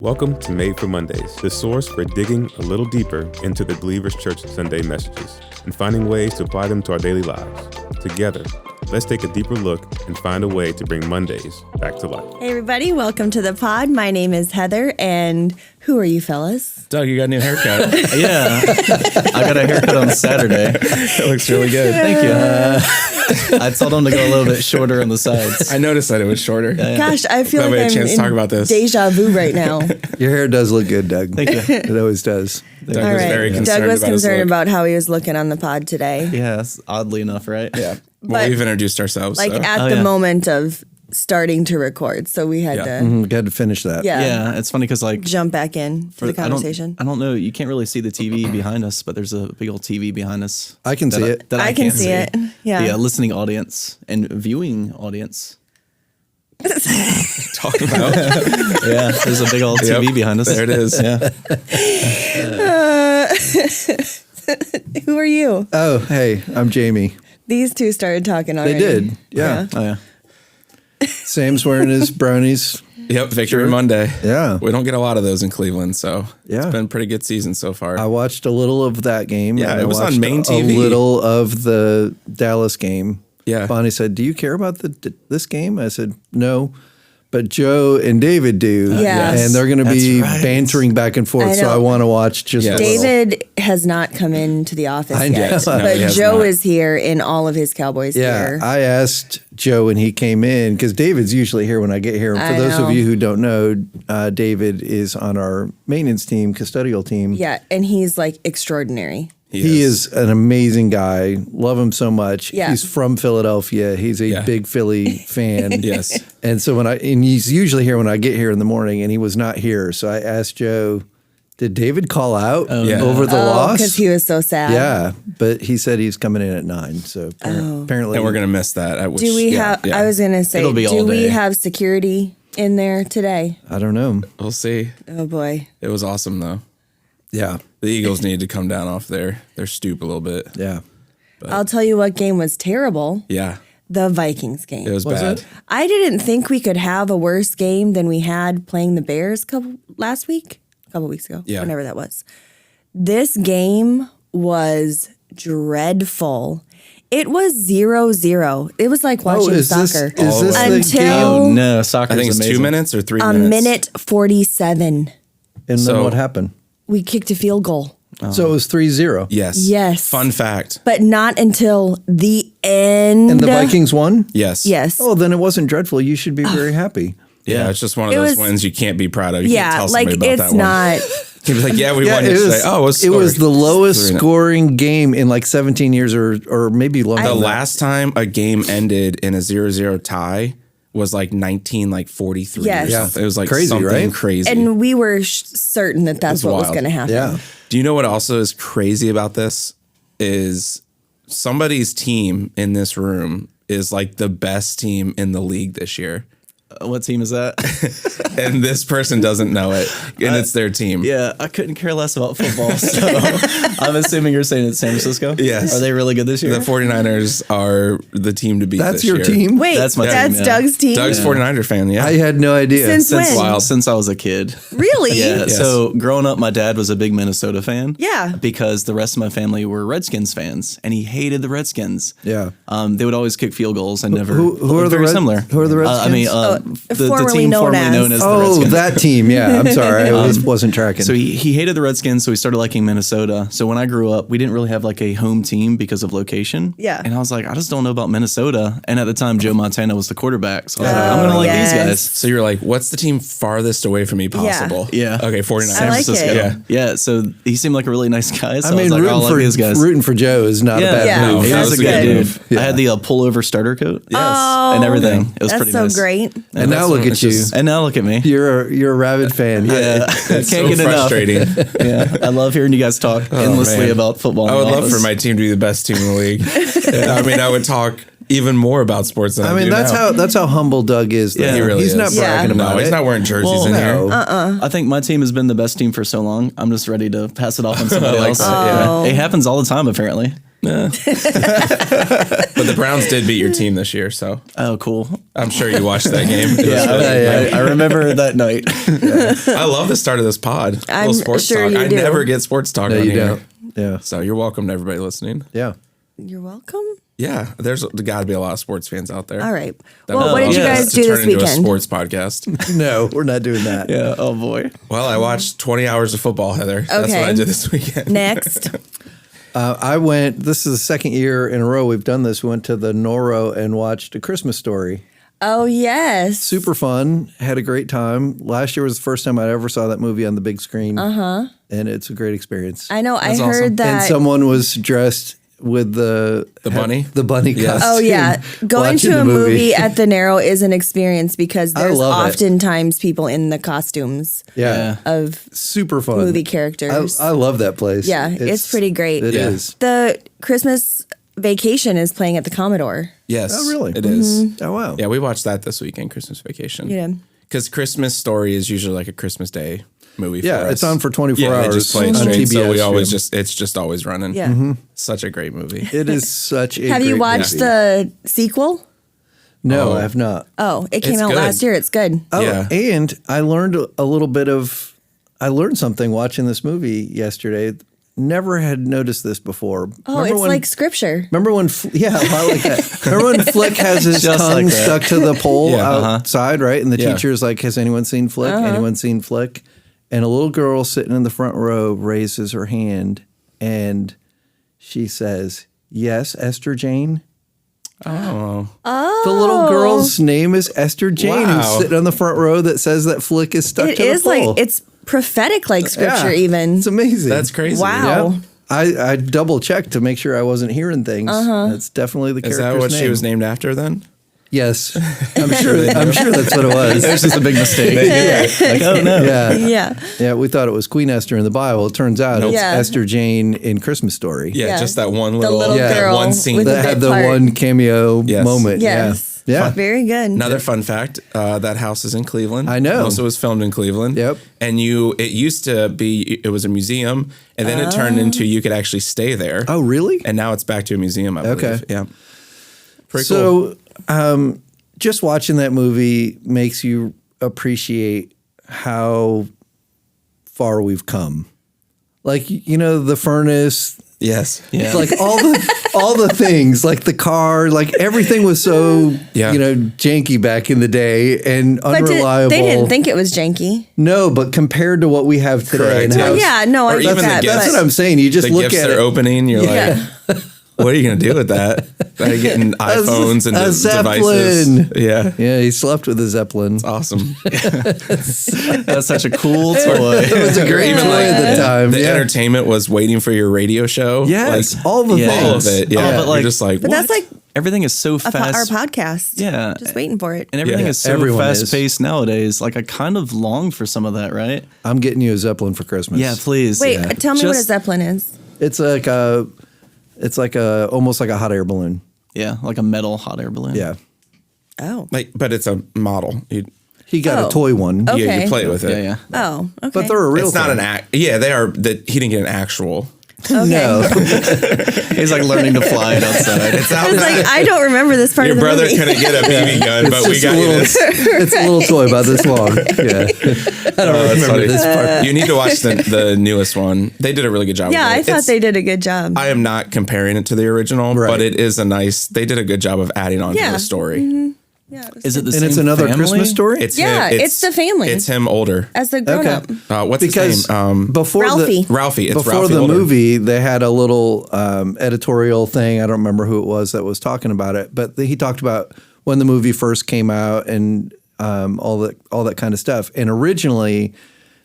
Welcome to Made for Mondays, the source for digging a little deeper into the Believers Church Sunday messages and finding ways to apply them to our daily lives. Together, let's take a deeper look and find a way to bring Mondays back to life. Hey everybody, welcome to the pod. My name is Heather, and who are you fellas? Doug, you got a new haircut. Yeah, I got a haircut on Saturday. It looks really good. Thank you. I told him to go a little bit shorter on the sides. I noticed that it was shorter. Gosh, I feel Glad we like had a I'm chance to talk about in this. deja vu right now. Your hair does look good, Doug. Thank you. It always does. Doug All was right, very concerned Doug was about his concerned look. about how he was looking on the pod today. Yes, oddly enough, right? Yeah. Well, But- we've introduced ourselves. Like so. at Oh, the yeah. moment of starting to record, so we had Yeah. to Got to finish that. Yeah, it's funny because like jump back in to the conversation. I don't know. You can't really see the TV behind us, but there's a big old TV behind us. I can see it. That I can can't see it. Yeah. The listening audience and viewing audience. Talk about. Yeah, there's a big old TV Yep, behind us. there it is. Yeah. Who are you? Oh, hey, I'm Jamie. These two started talking already. They did. Yeah. Oh yeah. Sam's wearing his brownies. Yep, Victory Monday. Yeah. We don't get a lot of those in Cleveland, so Yeah. it's been a pretty good season so far. I watched a little of that game. Yeah, and it I was on watched main TV. A little of the Dallas game. Yeah. Bonnie said, "Do you care about this game?" I said, "No." But Joe and David do. Yes. And they're going to be That's right. bantering back and forth. I So know. I want to watch just Yes. a little. David has not come into the office I yet, know. No, but he has Joe not. is here in all of his Cowboys Yeah, gear. I asked Joe when he came in because David's usually here when I get here. And for I those know. of you who don't know, David is on our maintenance team, custodial team. Yeah, and he's like extraordinary. He is an amazing guy. Love him so much. Yeah. He's from Philadelphia. He's a Yeah. big Philly fan. Yes. And so and he's usually here when I get here in the morning, and he was not here. So I asked Joe, did David call out Yeah. over the loss? Because he was so sad. Yeah, but he said he's coming in at 9. So apparently, And we're going to miss that. Do we have? I was gonna say, It'll be do all we day. have security in there today? I don't know. We'll see. Oh boy. It was awesome, though. Yeah, The Eagles needed to come down off their stoop a little bit. yeah. I'll tell you what game was terrible. Yeah. The Vikings game. It was bad. it? I didn't think we could have a worse game than we had playing the Bears a couple weeks ago. Yeah. Whenever that was. This game was dreadful. It was 0-0. It was like watching is this, soccer. is this the Until- game? Oh no, soccer. I think it's 2 minutes or 3 a minutes. minute 47. And So- then what happened? We kicked a field goal. So it was 3-0. Yes. Yes. Fun fact. But not until the end. And the Vikings won? Yes. Yes. Oh, then it wasn't dreadful. You should be very happy. Yeah, it's just one of It those was- wins you can't be proud of. You can't Yeah, tell like somebody about it's that not. one. He was like, yeah, we won yesterday. It was the lowest 3-0. scoring game in like 17 years or maybe longer. The than that. last time a game ended in a 0-0 tie was like 1943 Yes. or Yeah. something. It was like Crazy, something right? crazy. And we were certain that that's It's what was wild. going to happen. Yeah. Do you know what also is crazy about this? Is somebody's team in this room is like the best team in the league this year. What team is that? And this person doesn't know it. And it's their team. Yeah, I couldn't care less about football. So I'm assuming you're saying it's San Francisco. Yes. Are they really good this year? The 49ers are the team to beat That's this your year. team? Wait, That's my that's team, yeah. Doug's team? Doug's 49er fan, yeah. I had no idea. Since when? wild. Since I was a kid. Really? Yeah. Yes. So growing up, my dad was a big Minnesota fan. Yeah. Because the rest of my family were Redskins fans, and he hated the Redskins. Yeah. They would always kick field goals and never. who are the very Red- similar? who are the I mean, the formerly team known formerly as- known as the Oh, Redskins. that team. Yeah. I'm sorry. I wasn't tracking. So he hated the Redskins, so he started liking Minnesota. So when I grew up, we didn't really have like a home team because of location. Yeah. And I was like, I just don't know about Minnesota. And at the time, Joe Montana was the quarterback. So I was like, Oh, I'm going to like yes. these guys. So you're like, what's the team farthest away from me possible? Yeah. Okay, 49ers. I like it. Yeah. Yeah. So he seemed like a really nice guy. So I mean, I was like, I like these guys. rooting for Joe is not a bad Yeah. move. He That was a was good good. dude. Yeah. I had the pullover starter coat. Oh, And everything. It was that's pretty so nice. great. And now look at you. And now look at me. You're a rabid fan. Yeah. It's Can't so get enough. frustrating. Yeah. I love hearing you guys talk endlessly man. about football. I would in the love for office. my team to be the best team in the league. I mean, I would talk even more about sports than I I mean, do now. that's how humble Doug is. though. Yeah, he really he's is. not bragging Yeah. about No, it. he's not wearing jerseys Well, in no. here. I think my team has been the best team for so long. I'm just ready to pass it off on somebody I like else. that, yeah. Oh. It happens all the time, apparently. But the Browns did beat your team this year, so Oh, cool. I'm sure you watched that game. It was Yeah, really- I remember that night. I love the start of this pod. A I'm little sports sure talk. you I do. never get sports talk No, on you here. don't. Yeah. So you're welcome to everybody listening. Yeah. You're welcome. Yeah, there's got to be a lot of sports fans out there. All right. That Well, would what did you love guys us do to this turn into a weekend? sports podcast. No, we're not doing that. Yeah. Oh boy. Well, I watched 20 hours of football, Heather. That's what I Okay. did this weekend. Next. I went, this is the second year in a row we've done this. We went to the Noro and watched A Christmas Story. Oh, yes. Super fun. Had a great time. Last year was the first time I ever saw that movie on the big screen. And it's a great experience. I know. I That's heard awesome. that. And someone was dressed with the bunny? The bunny Yes. costume. Oh yeah, going watching to the a movie at the Narrow is an experience because I there's love it. oftentimes people in the costumes Yeah. of Super fun. movie characters. I love that place. Yeah, it's pretty great. It Yeah. is. The Christmas Vacation is playing at the Commodore. Yes. Oh, really? It is. Oh, wow. Yeah, we watched that this weekend, Christmas Vacation. Yeah. Because Christmas Story is usually like a Christmas Day movie Yeah, for us. it's on for 24 yeah, hours they just play it on straight, so TBS, we always yeah. it's just always running. Yeah. Such a great movie. It is such a Have you great watched movie. the sequel? No, Oh. I have not. Oh, it came It's out good. last year. It's good. Oh, Yeah. and I learned a little bit of, I learned something watching this movie yesterday. Never had noticed this before. Oh, Remember it's when- like scripture. Remember when, yeah, a lot like that. Remember when Flick has his Just tongue like that. stuck to the pole Yeah, outside, right? And the Yeah. teacher's like, has anyone seen Flick? Anyone seen Flick? And a little girl sitting in the front row raises her hand and she says, yes, Esther Jane. Oh. The little girl's name is Esther Jane, Wow. who's sitting on the front row that says that Flick is stuck It to the is pole. like it's prophetic, like scripture. Yeah, Even It's amazing. That's crazy. Wow. Yeah. I double checked to make sure I wasn't hearing things. That's definitely the Is character's that what name. she was named after then? Yes, I'm sure. I'm sure that's what it was. It was just a big mistake. Like, oh no. Yeah, yeah. yeah. We thought it was Queen Esther in the Bible. It turns out it's Yeah. Esther Jane in Christmas Story. Yeah, Yeah. just that one The little, little Yeah. one girl scene. with That the had bit the part. one cameo Yes. moment. Yes. Yeah, yeah. Very good. Another fun fact: that house is in Cleveland. I know. Also, was filmed in Cleveland. Yep. And it used to be. It was a museum, and then it turned into you could actually stay there. Oh, really? And now it's back to a museum. I believe. Okay. Yeah. Pretty cool. So, just watching that movie makes you appreciate how far we've come. Like, you know, the furnace, Yes. Yeah. like all the things, like the car, like everything was so, Yeah. janky back in the day and But unreliable. they didn't think it was janky. No, but compared to what we have today, Correct, and yeah. how, Oh, Yeah, no, I Or get even the that. gifts. that's but- what I'm saying. You just The look gifts at they're it. opening. You're Yeah. like, what are you going to do with that? Are you getting iPhones and a devices? Zeppelin. Yeah. Yeah, he slept with a Zeppelin. Awesome. That's such a cool toy. It was a great Even toy like at the time. The yeah. entertainment was waiting for your radio show. Yes, Like, all the Yeah. things. all of it. Yeah. but like- You're just like, But that's what? like Everything is so our fast. podcast. Yeah. Just waiting for it. And everything Yeah. is so Everyone is. fast paced nowadays. Like I kind of long for some of that, right? I'm getting you a Zeppelin for Christmas. Yeah, please. Wait, Yeah. tell me what a Just- Zeppelin is. It's like almost like a hot air balloon. Yeah, like a metal hot air balloon. Yeah. Oh. like, but it's a model. He got Oh. a toy one. Oh. Yeah, Okay. you play with it. Yeah, yeah. Oh, okay. But they're a real It's not thing. an act. Yeah, they are. That he didn't get an actual. No. He's like learning to fly it outside. It's I out. was like, I don't remember this part Your of the brother movie. couldn't get a BB gun, but we Just got a you little, this. it's a little toy about this long. Yeah. I don't That's remember funny. this part. You need to watch the newest one. They did a really good job. Yeah, with I it. thought It's- they did a good job. I am not comparing it to the original, Right. but it is a nice. They did a good job of adding on to Yeah. the story. yeah, it was Is it the And same it's another family? Christmas story? It's Yeah, him, it's the family. It's him older. as a grown up. What's because his name? before Ralphie. Ralphie. It's before Ralphie the older. movie, they had a little editorial thing. I don't remember who it was that was talking about it, but he talked about when the movie first came out and all that kind of stuff. And originally,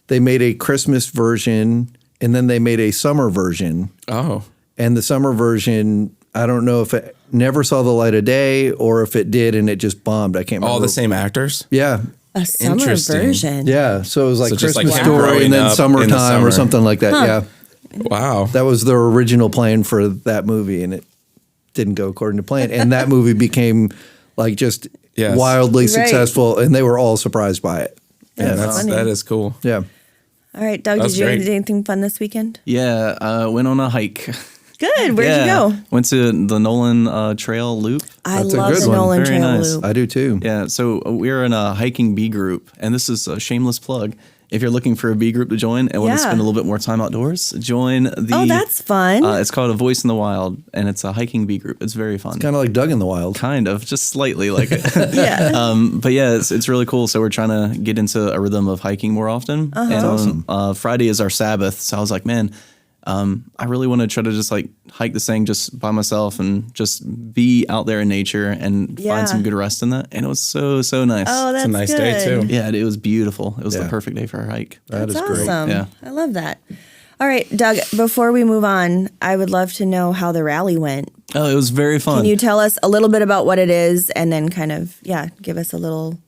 they made a Christmas version, and then they made a summer version. Oh, And the summer version, I don't know if it never saw the light of day or if it did and it just bombed. I can't remember. all the same actors. Yeah. A summer Interesting. version. Yeah. So it was like So just like Christmas him Story growing and then up in the Summertime summer. or something like that. Yeah. Wow. That was their original plan for that movie and it didn't go according to plan. And that movie became like just Yes. wildly Right. successful and they were all surprised by it. Yeah, That's funny. that is cool. Yeah. All right, Doug, That's did you great. do anything fun this weekend? Yeah, went on a hike. Good. Where'd you go? Went to the Nolan Trail Loop. I That's a love good the one. Nolan Very Trail nice. Loop. I do too. Yeah, so we're in a hiking B group, and this is a shameless plug. If you're looking for a B group to join and want Yeah. to spend a little bit more time outdoors, join the. Oh, that's fun. It's called A Voice in the Wild, and it's a hiking B group. It's very fun. Kind of like Doug in the Wild. Kind of, just slightly like it. yeah. But yeah, it's really cool. So we're trying to get into a rhythm of hiking more often. And Friday is our Sabbath, so I was like, man, I really want to try to just like hike this thing just by myself and just be out there in nature and Yeah. find some good rest in that. And it was so nice. Oh, that's It's a nice good. day too. Yeah, it was beautiful. It was the Yeah. perfect day for our hike. That is That's great. awesome. Yeah. I love that. All right, Doug, before we move on, I would love to know how the rally went. Oh, it was very fun. Can you tell us a little bit about what it is and then kind of, give us a little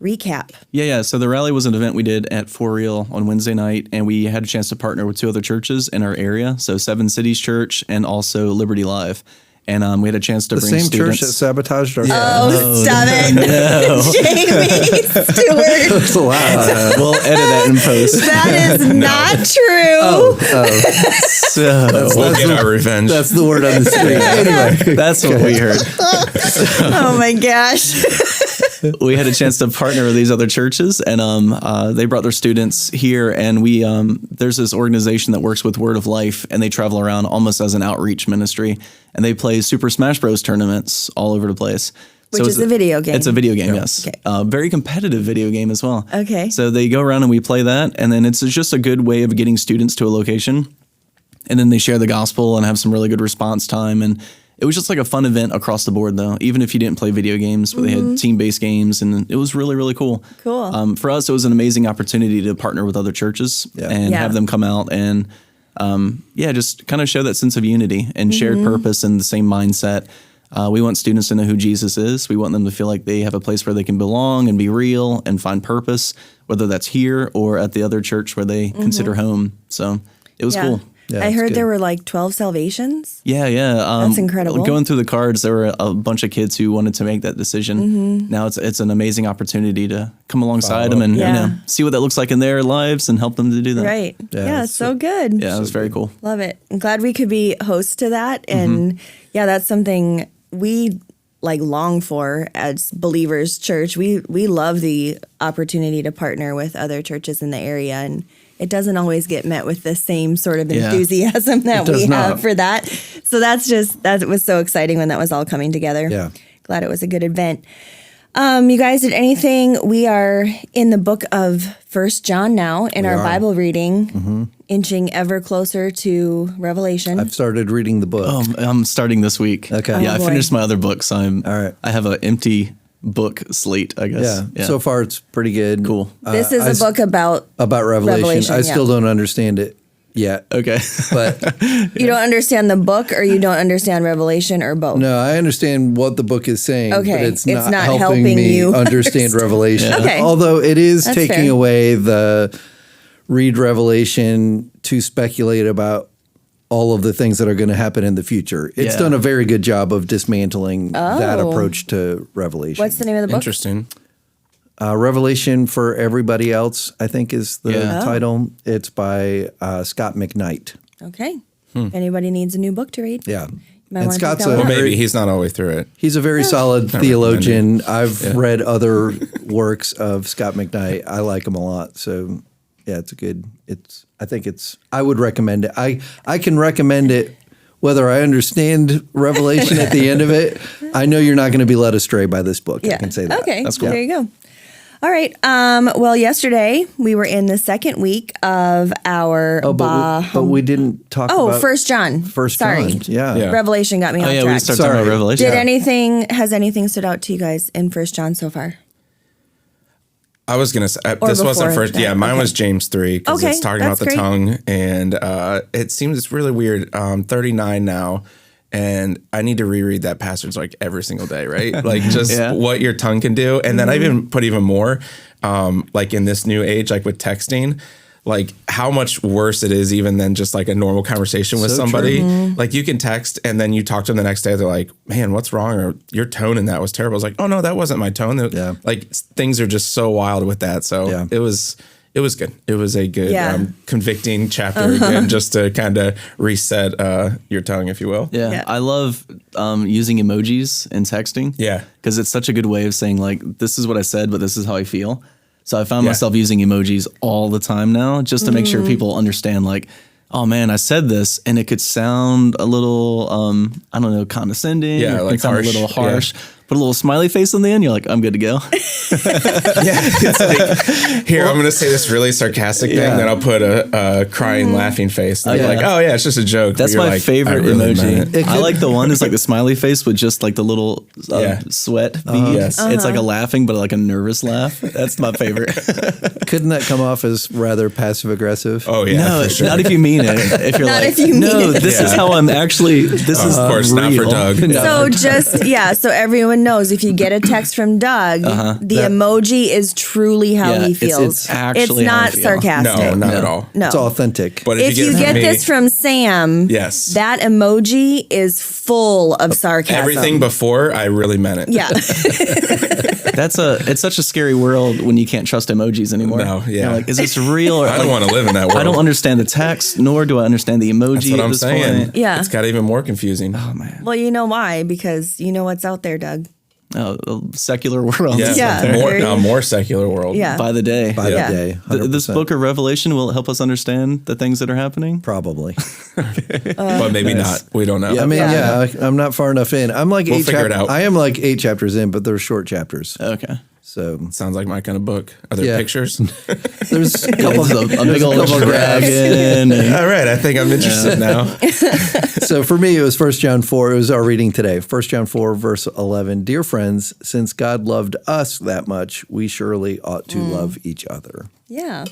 recap? Yeah. So the rally was an event we did at For Real on Wednesday night, and we had a chance to partner with two other churches in our area. So Seven Cities Church and also Liberty Live. And we had a chance to The bring same students. church that sabotaged our Oh, stop it. Jamie Stewart. That's a lot. We'll edit that in post. That is not true. So We'll get our revenge. That's the word on the street. Anyway, that's what we heard. Oh my gosh. We had a chance to partner with these other churches, and they brought their students here. And we there's this organization that works with Word of Life, and they travel around almost as an outreach ministry, and they play Super Smash Bros. Tournaments all over the place. Which it's is a video game. It's a video game, yes. Okay. Very competitive video game as well. Okay. So they go around and we play that, and then it's just a good way of getting students to a location, and then they share the gospel and have some really good response time. And it was just like a fun event across the board, though, even if you didn't play video games, but they had team-based games, and it was really, really cool. Cool. For us, it was an amazing opportunity to partner with other churches and Yeah. have them come out and, just kind of show that sense of unity and shared purpose and the same mindset. We want students to know who Jesus is. We want them to feel like they have a place where they can belong and be real and find purpose, whether that's here or at the other church where they consider home. So it was cool. Yeah, I it's heard good. there were like 12 salvations. Yeah. That's incredible. Going through the cards, there were a bunch of kids who wanted to make that decision. Now it's an amazing opportunity to come alongside them and Yeah. see what that looks like in their lives and help them to do that. Right. Yeah, it's so good. Yeah, it was very cool. Love it. I'm glad we could be hosts to that. And that's something we like long for as Believers Church. We love the opportunity to partner with other churches in the area, and it doesn't always get met with the same sort of Yeah. enthusiasm that It does we have not. for that. So that was so exciting when that was all coming together. Yeah. Glad it was a good event. You guys did anything? We are in the book of 1 John now in our are. Bible reading, inching ever closer to Revelation. I've started reading the book. I'm starting this week. Okay. Yeah, Oh, I boy. finished my other books. All right. I have an empty book slate, I guess. yeah. So far, it's pretty good. Cool. This is I a book about about Revelation. Revelation, I yeah. still don't understand it yet. Okay. But you don't understand the book or you don't understand Revelation or both. no, I understand what the book is saying, but Okay, it's it's not, not helping helping me you understand Revelation. Okay. Although it is That's taking fair. away the read Revelation to speculate about all of the things that are going to happen in the future. It's Yeah. done a very good job of dismantling that Oh. approach to Revelation. What's the name of the book? Interesting. Revelation for Everybody Else, I think is the Yeah. title. It's by Scott McKnight. Okay. If anybody needs a new book to read. Yeah. Might And wanna Scott's check that a one Well, out. maybe he's not all the way through it. He's a very solid theologian. I've read other works of Scott McKnight. I like him a lot. So yeah, I would recommend it. I can recommend it whether I understand Revelation at the end of it. I know you're not going to be led astray by this book. I can say that. Okay. That's cool. There you go. All right. Well, yesterday we were in the second week of our Oh, but we didn't talk about 1 John. First Sorry. John. Yeah. Yeah. Revelation got me Oh off yeah, track. we start talking Sorry. about Revelation. Has anything stood out to you guys in 1 John so far? I was gonna say Or this wasn't before first. that. Yeah, mine Okay. was James 3 because Okay, it's talking about that's the great. tongue, and it seems it's really weird. 39 now, and I need to reread that passage like every single day, right? Like just Yeah. what your tongue can do, and then I Mm-hmm. even put even more, like in this new age, like with texting. Like how much worse it is even than just like a normal conversation with So somebody. Mm-hmm. Like you can text and then you talk to them the next day. They're like, "Man, what's wrong?" Or your tone in that was terrible. I was like, "Oh no, that wasn't my tone." Yeah. Like things are just so wild with that. So Yeah. it was It was good. It was a good convicting chapter again, just to kind of reset your tongue, if you will. Yeah. I love using emojis in texting. Yeah. Because it's such a good way of saying, like, this is what I said, but this is how I feel. So I found myself using emojis all the time now, just to make sure people understand, like, oh man, I said this, and it could sound a little, I don't know, condescending. Yeah, or it like could sound harsh. a little harsh. Yeah. Put a little smiley face on the end. You're like, I'm good to go. It's like, here, I'm going to say this really sarcastic thing, then I'll put a crying, laughing face. And like, oh, yeah, it's just a joke. That's But you're my like, favorite I really emoji. meant it. I like the one that's like the smiley face with just like the little sweat bead. Yes. It's like a laughing, but like a nervous laugh. That's my favorite. Couldn't that come off as rather passive aggressive? Oh, yeah, No, for sure. not if you mean it. If you're Not like, if you mean no, it. this is how I'm actually. This is Of course, not for real." Doug. So so everyone knows, if you get a text from Doug, the emoji is truly how Yeah, he it's feels. actually it's how I not feel. sarcastic. No, not at all. No. It's authentic. But If you from get me- this from Sam, Yes. that emoji is full of sarcasm. everything before, I really meant it. Yeah. It's such a scary world when you can't trust emojis anymore. No, yeah. You're like, is this real? Or I don't want to live in that world. I don't understand the text, nor do I understand the emoji That's what at I'm this saying. point. Yeah. It's got even more confusing. Oh man, Well, you know why? Because you know what's out there, Doug. oh, a secular world. Yeah, Yeah. more secular world. Yeah. By the day. By Yeah. the day, 100%. This book of Revelation will help us understand the things that are happening. Probably. But maybe not. We don't know. I mean, Yeah. I'm not far enough in. I'm like We'll 8 figure it chapters. out. I am like 8 chapters in, but they're short chapters. Okay. So Sounds like my kind of book. Are there Yeah. pictures? there's a Yeah, couple. a big old couple graphs. dragon. and- All right, I think I'm interested now. So for me, it was 1 John 4. It was our reading today. 1 John 4, verse 11. Dear friends, since God loved us that much, we surely ought to love each other. Yeah.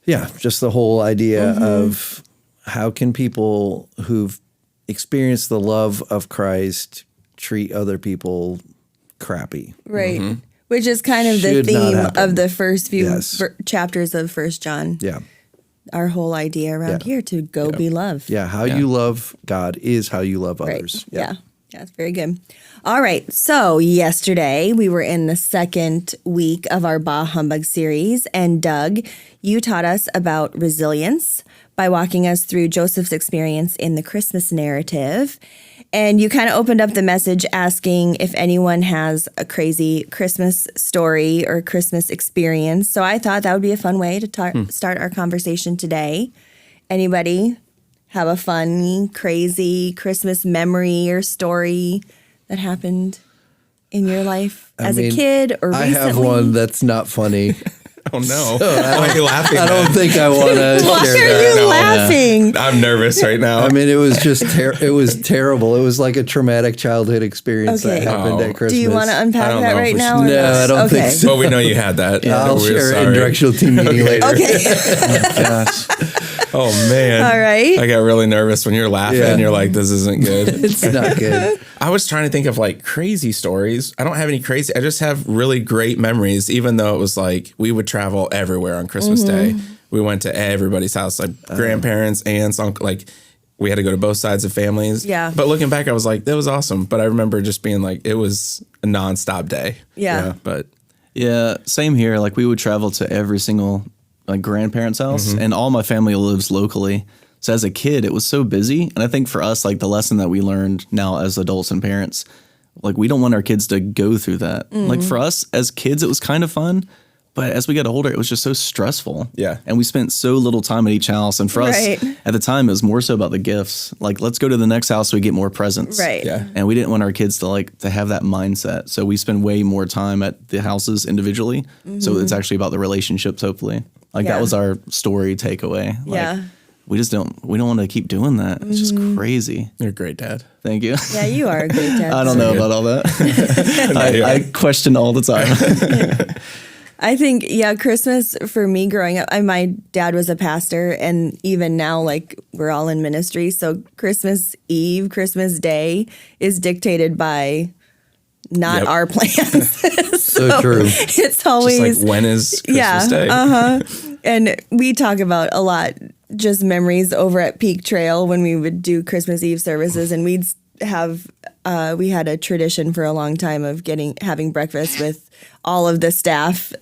Yeah, just the whole idea of how can people who've experienced the love of Christ treat other people crappy? Right. Which is kind of the Should not theme happen. of the first few Yes. chapters of First John. Yeah. Our whole idea around Yeah. here to go be loved. Yeah, how you love God is how you love Right. others. Yeah. Yeah, it's very good. All right. So yesterday we were in the second week of our Bah Humbug series, and Doug, you taught us about resilience by walking us through Joseph's experience in the Christmas narrative. And you kind of opened up the message asking if anyone has a crazy Christmas story or Christmas experience. So I thought that would be a fun way to start our conversation today. Anybody have a fun, crazy Christmas memory or story that happened in your life as a kid or I recently? have one that's not funny. Oh no! Why are you laughing? I don't man? think I want to Why share are that. you laughing? I'm nervous right now. I mean, it was just it was terrible. It was like a traumatic childhood experience Okay. that happened Oh. at Christmas. Do you want to I unpack don't that know right if we now? should- or No, not? I don't okay. think so. but we know you had that. I'll We're share it in sorry. directional team meeting later. Okay. Gosh. Oh man! All right. I got really nervous when you're laughing. Yeah. You're like, "This isn't good." It's not good. I was trying to think of like crazy stories. I don't have any crazy. I just have really great memories. Even though it was like we would travel everywhere on Christmas Day. We went to everybody's house, like grandparents, aunts, uncle. Like we had to go to both sides of families. Yeah. But looking back, I was like, that was awesome. But I remember just being like, it was a nonstop day. Yeah. But Yeah, same here. Like we would travel to every single like grandparents' house, and all my family lives locally. So as a kid, it was so busy, and I think for us, like the lesson that we learned now as adults and parents, like we don't want our kids to go through that. Like for us as kids, it was kind of fun, but as we got older, it was just so stressful. Yeah. and we spent so little time at each house, and for Right. us at the time, it was more so about the gifts. Like let's go to the next house so we get more presents. Right. yeah. And we didn't want our kids to have that mindset. So we spend way more time at the houses individually. So it's actually about the relationships, hopefully. Like Yeah. that was our story takeaway. Like, Yeah. we don't want to keep doing that. It's just crazy. You're a great dad. Thank you. Yeah, you are a great dad. I don't know about all that. I question all the time. I think, yeah, Christmas for me growing up, my dad was a pastor, and even now, like, we're all in ministry. So Christmas Eve, Christmas Day is dictated by not Yep. our plans. So true. It's Just always, like when is Christmas Day? and we talk about a lot just memories over at Peak Trail when we would do Christmas Eve services, and we had a tradition for a long time of having breakfast with all of the staff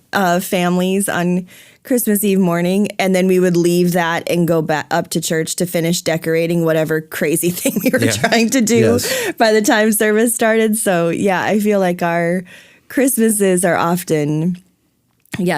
families on Christmas Eve morning, and then we would leave that and go back up to church to finish decorating whatever crazy thing we were trying to do by the time service started. So yeah, I feel like our Christmases are often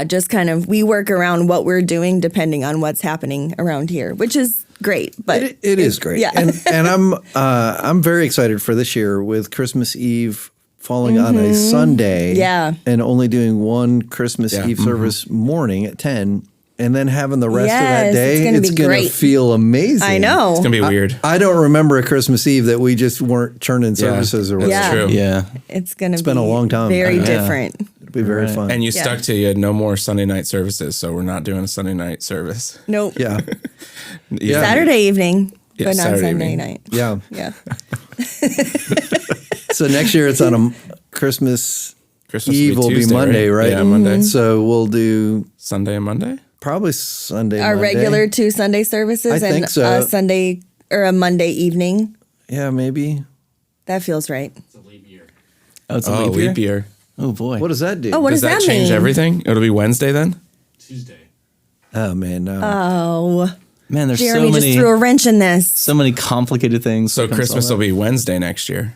just kind of, we work around what we're doing depending on what's happening around here, which is great. But it is great. Yeah. And I'm very excited for this year with Christmas Eve falling on a Sunday. Yeah. And only doing one Christmas Eve service morning at 10, and then having the rest of that Yes, day. it's gonna be great. Feel amazing. I know. It's gonna be weird. I don't remember a Christmas Eve that we just weren't churning services or whatever. Yeah. True. Yeah. It's going to be been a long time. very Yeah. different. It'll be very fun. And you Yeah. stuck to you had no more Sunday night services, so we're not doing a Sunday night service. Nope. yeah. Yeah. Saturday evening, Yeah, but not Saturday Sunday evening. night. Yeah. Yeah. So next year it's on a Christmas Christmas Eve will be Tuesday, Monday, right? Yeah, Monday. So we'll do Sunday and Monday. probably Sunday. Our Monday. regular 2 Sunday services I and think so. a Sunday or a Monday evening. Yeah, maybe. That feels right. Oh, it's a Oh, leap year? leap year. Oh, boy. What does that do? Oh, what Does does that that change mean? everything? It'll be Wednesday then? Oh man, no. Oh, Man, there's Jeremy so just many, threw a wrench in this. so many complicated things. So that comes to all Christmas that. will be Wednesday next year.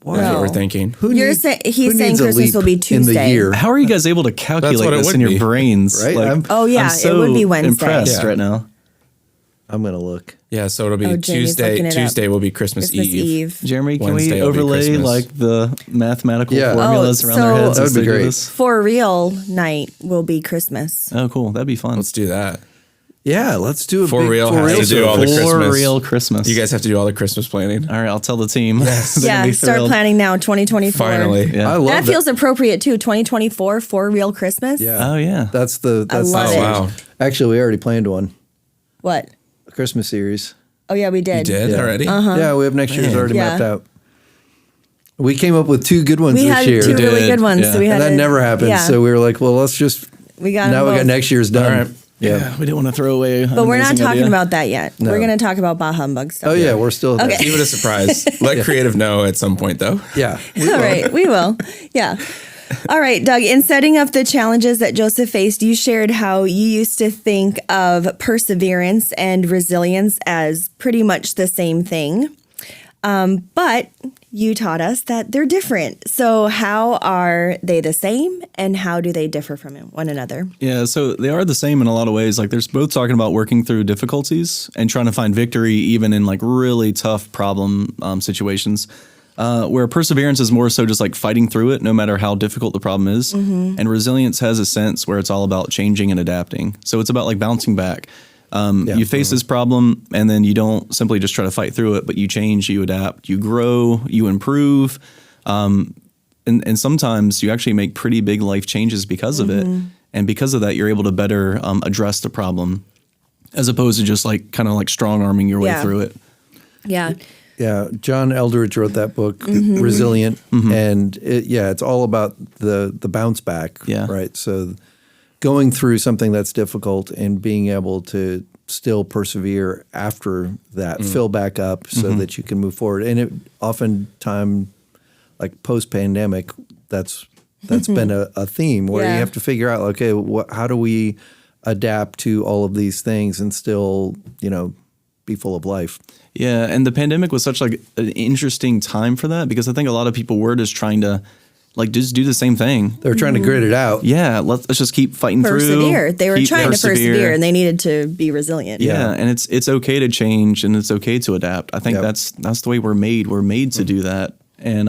That's No. what we're thinking. Who You're needs- saying who he's saying needs a Christmas leap will be in the Tuesday. year? How are you guys able to calculate what it this would in your be. brains? Right? Like, I'm- Oh yeah, I'm so it would be Wednesday. impressed Yeah. right now. I'm gonna look. Yeah, so it'll be Oh, Jamie's Tuesday. looking it up. Tuesday will be Christmas, Christmas Eve. Eve. Jeremy, can Wednesday we will be overlay Christmas. like the mathematical Yeah. formulas Oh, around their so- heads? That as would be they do great. this? For real night will be Christmas. Oh, cool. That'd be fun. Let's do that. Yeah, let's do a For big real for has real to do all the service. For Christmas. real Christmas. You guys have to do all the Christmas planning. All right, I'll tell the team. Yes. Yeah, start planning now. 2024. Finally. Yeah. I love That feels appropriate too. 2024 for real Christmas. Yeah. Oh, yeah. That's the. That's love the it. Wow. Actually, we already planned one. What? A Christmas series. Oh yeah, we You did. did Yeah. already? Yeah, we have next year's already Yeah. mapped out. We came up with 2 good ones We this had year. 2 really did, good ones, yeah. so we had And that to- never happened. Yeah. So we were like, well, let's just. we got Now them we got both. next year's done. All right. Yeah. We didn't want to throw away. But we're not talking about that yet. No. We're going to talk about Bah Humbug stuff. Oh yeah, we're still. there. Okay. Keep it a surprise. Let creative know at some point, though. Yeah. All right, we will. Yeah. All right, Doug, in setting up the challenges that Joseph faced, you shared how you used to think of perseverance and resilience as pretty much the same thing. But you taught us that they're different. So, how are they the same and how do they differ from one another? Yeah, so they are the same in a lot of ways. Like, there's both talking about working through difficulties and trying to find victory even in like really tough problem situations. Where perseverance is more so just like fighting through it, no matter how difficult the problem is. And resilience has a sense where it's all about changing and adapting. So it's about like bouncing back. You face this problem and then you don't simply just try to fight through it, but you change, you adapt, you grow, you improve. And sometimes you actually make pretty big life changes because of it. And because of that, you're able to better address the problem as opposed to just like kind of like strong arming your way Yeah. through it. Yeah. Yeah, John Eldridge wrote that book, Resilient, and it's all about the bounce back. Yeah. Right. So going through something that's difficult and being able to still persevere after that, fill back up so that you can move forward. And it oftentimes, like post pandemic, that's been a theme where Yeah. you have to figure out, okay, how do we adapt to all of these things and still, be full of life. Yeah, and the pandemic was such like an interesting time for that because I think a lot of people were just trying to like just do the same thing. They're trying to grit it out. Yeah, let's just keep fighting Persevere. through. They were keep trying to persevere and they needed to be resilient. yeah, and it's okay to change and it's okay to adapt. I think Yep. that's the way we're made. We're made to do that. And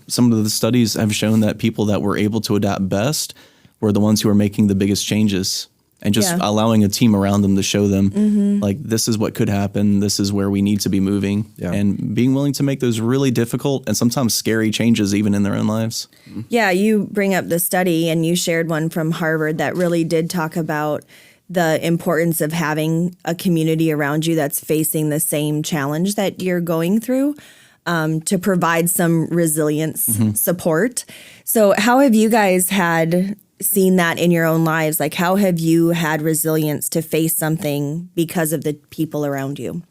some of the studies have shown that people that were able to adapt best were the ones who were making the biggest changes. And just Yeah. allowing a team around them to show them, like, this is what could happen. This is where we need to be moving. Yeah. And being willing to make those really difficult and sometimes scary changes, even in their own lives. Yeah, you bring up the study and you shared one from Harvard that really did talk about the importance of having a community around you that's facing the same challenge that you're going through to provide some resilience support. So how have you guys seen that in your own lives? Like, how have you had resilience to face something because of the people around you?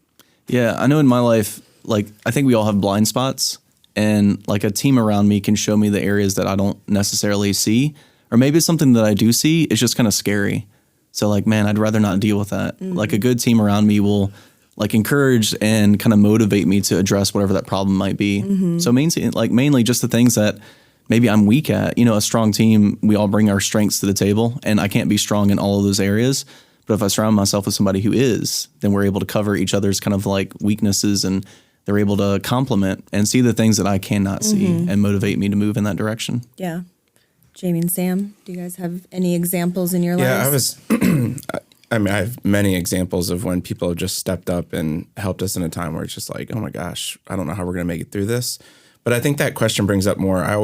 Yeah, I know in my life, like I think we all have blind spots, and like a team around me can show me the areas that I don't necessarily see, or maybe it's something that I do see. It's just kind of scary. So like, man, I'd rather not deal with that. Like a good team around me will like encourage and kind of motivate me to address whatever that problem might be. So mainly just the things that maybe I'm weak at. You know, a strong team, we all bring our strengths to the table, and I can't be strong in all of those areas. But if I surround myself with somebody who is, then we're able to cover each other's kind of like weaknesses, and they're able to complement and see the things that I cannot see and motivate me to move in that direction. Yeah. Jamie and Sam, do you guys have any examples in your lives? I have many examples of when people have just stepped up and helped us in a time where it's just like, oh my gosh, I don't know how we're going to make it through this. But I think that question brings up more. I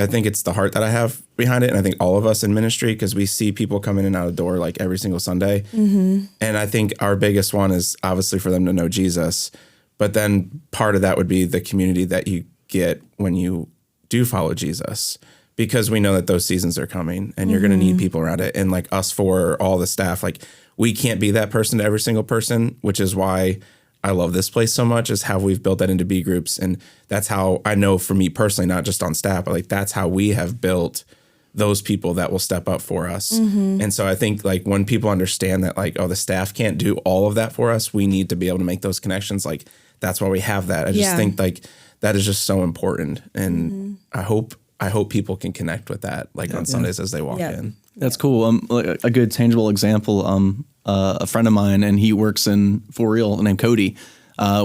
think it's the heart that I have behind it. And I think all of us in ministry, because we see people come in and out of the door like every single Sunday. And I think our biggest one is obviously for them to know Jesus. But then part of that would be the community that you get when you do follow Jesus, because we know that those seasons are coming and you're going to need people around it. And like us for all the staff, like we can't be that person to every single person, which is why I love this place so much, is how we've built that into B groups. And that's how I know for me personally, not just on staff, but like that's how we have built those people that will step up for us. And so I think like when people understand that like, oh, the staff can't do all of that for us, we need to be able to make those connections. Like that's why we have that. I just think like that is just so important. And I hope people can connect with that like on Sundays as they walk in. That's cool. Like a good tangible example, a friend of mine, and he works in For Real, named Cody.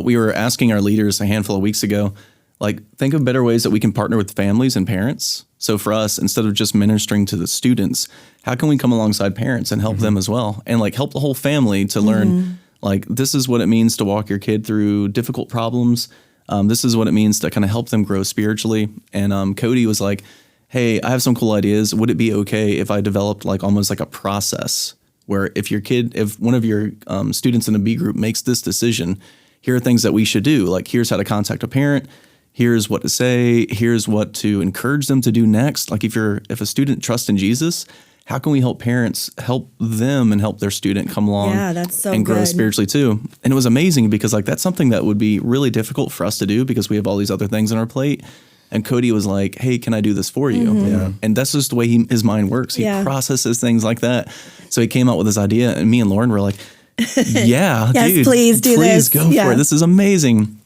We were asking our leaders a handful of weeks ago, like, think of better ways that we can partner with families and parents. So for us, instead of just ministering to the students, how can we come alongside parents and help them as well? And like help the whole family to learn, like, this is what it means to walk your kid through difficult problems. This is what it means to kind of help them grow spiritually. And Cody was like, hey, I have some cool ideas. Would it be okay if I developed like almost like a process where if one of your students in a B group makes this decision, here are things that we should do. Like, here's how to contact a parent. Here's what to say. Here's what to encourage them to do next. Like if a student trusts in Jesus, how can we help parents help them and help their student come along and grow spiritually too? And it was amazing because like that's something that would be really difficult for us to do because we have all these other things on our plate. And Cody was like, hey, can I do this for you? And that's just the way his mind works. He processes things like that. So he came out with this idea, and me and Lauren were like, yeah, yes, dude, please go for it. This is amazing.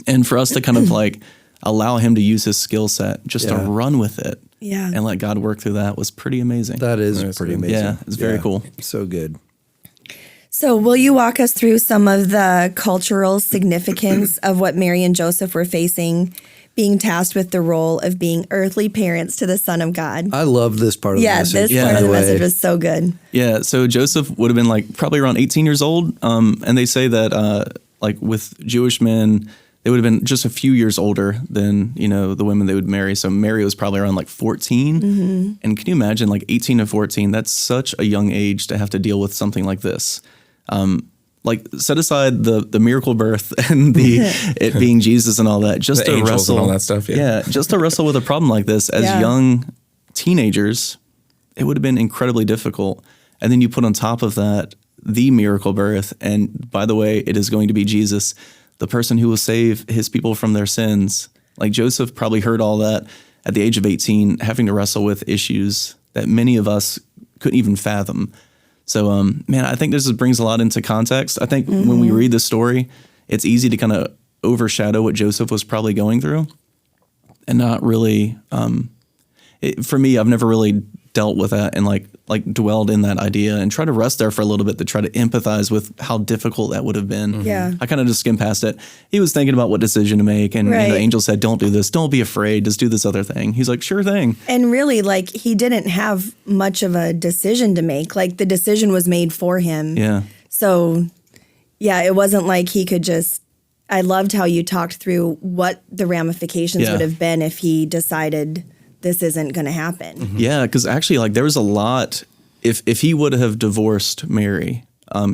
And for us to kind of like allow him to use his skill set just to run with it and let God work through that was pretty amazing. That is pretty amazing. Yeah, it's very cool. So good. So will you walk us through some of the cultural significance of what Mary and Joseph were facing, being tasked with the role of being earthly parents to the Son of God? I love this part of the message. This part of the message was so good. Yeah, so Joseph would have been like probably around 18 years old. And they say that like with Jewish men, they would have been just a few years older than, the women they would marry. So Mary was probably around like 14. And can you imagine like 18 to 14? That's such a young age to have to deal with something like this. Like set aside the miracle birth and it being Jesus and all that, just the to wrestle and all that stuff. Yeah, just to wrestle with a problem like this as young teenagers, it would have been incredibly difficult. And then you put on top of that the miracle birth, and by the way, it is going to be Jesus, the person who will save his people from their sins. Like Joseph probably heard all that at the age of 18, having to wrestle with issues that many of us couldn't even fathom. So, man, I think this brings a lot into context. I think when we read this story, it's easy to kind of overshadow what Joseph was probably going through and not really, for me, I've never really dealt with that and like dwelled in that idea and try to rest there for a little bit to try to empathize with how difficult that would have been. Yeah. I kind of just skimmed past it. He was thinking about what decision to make, and the angel said, don't do this. Don't be afraid. Just do this other thing. He's like, sure thing. And really, like, he didn't have much of a decision to make. Like, the decision was made for him. Yeah. So, yeah, it wasn't like he could just, I loved how you talked through what the ramifications would have been if he decided this isn't going to happen. Yeah, because actually, like, there was a lot. If he would have divorced Mary,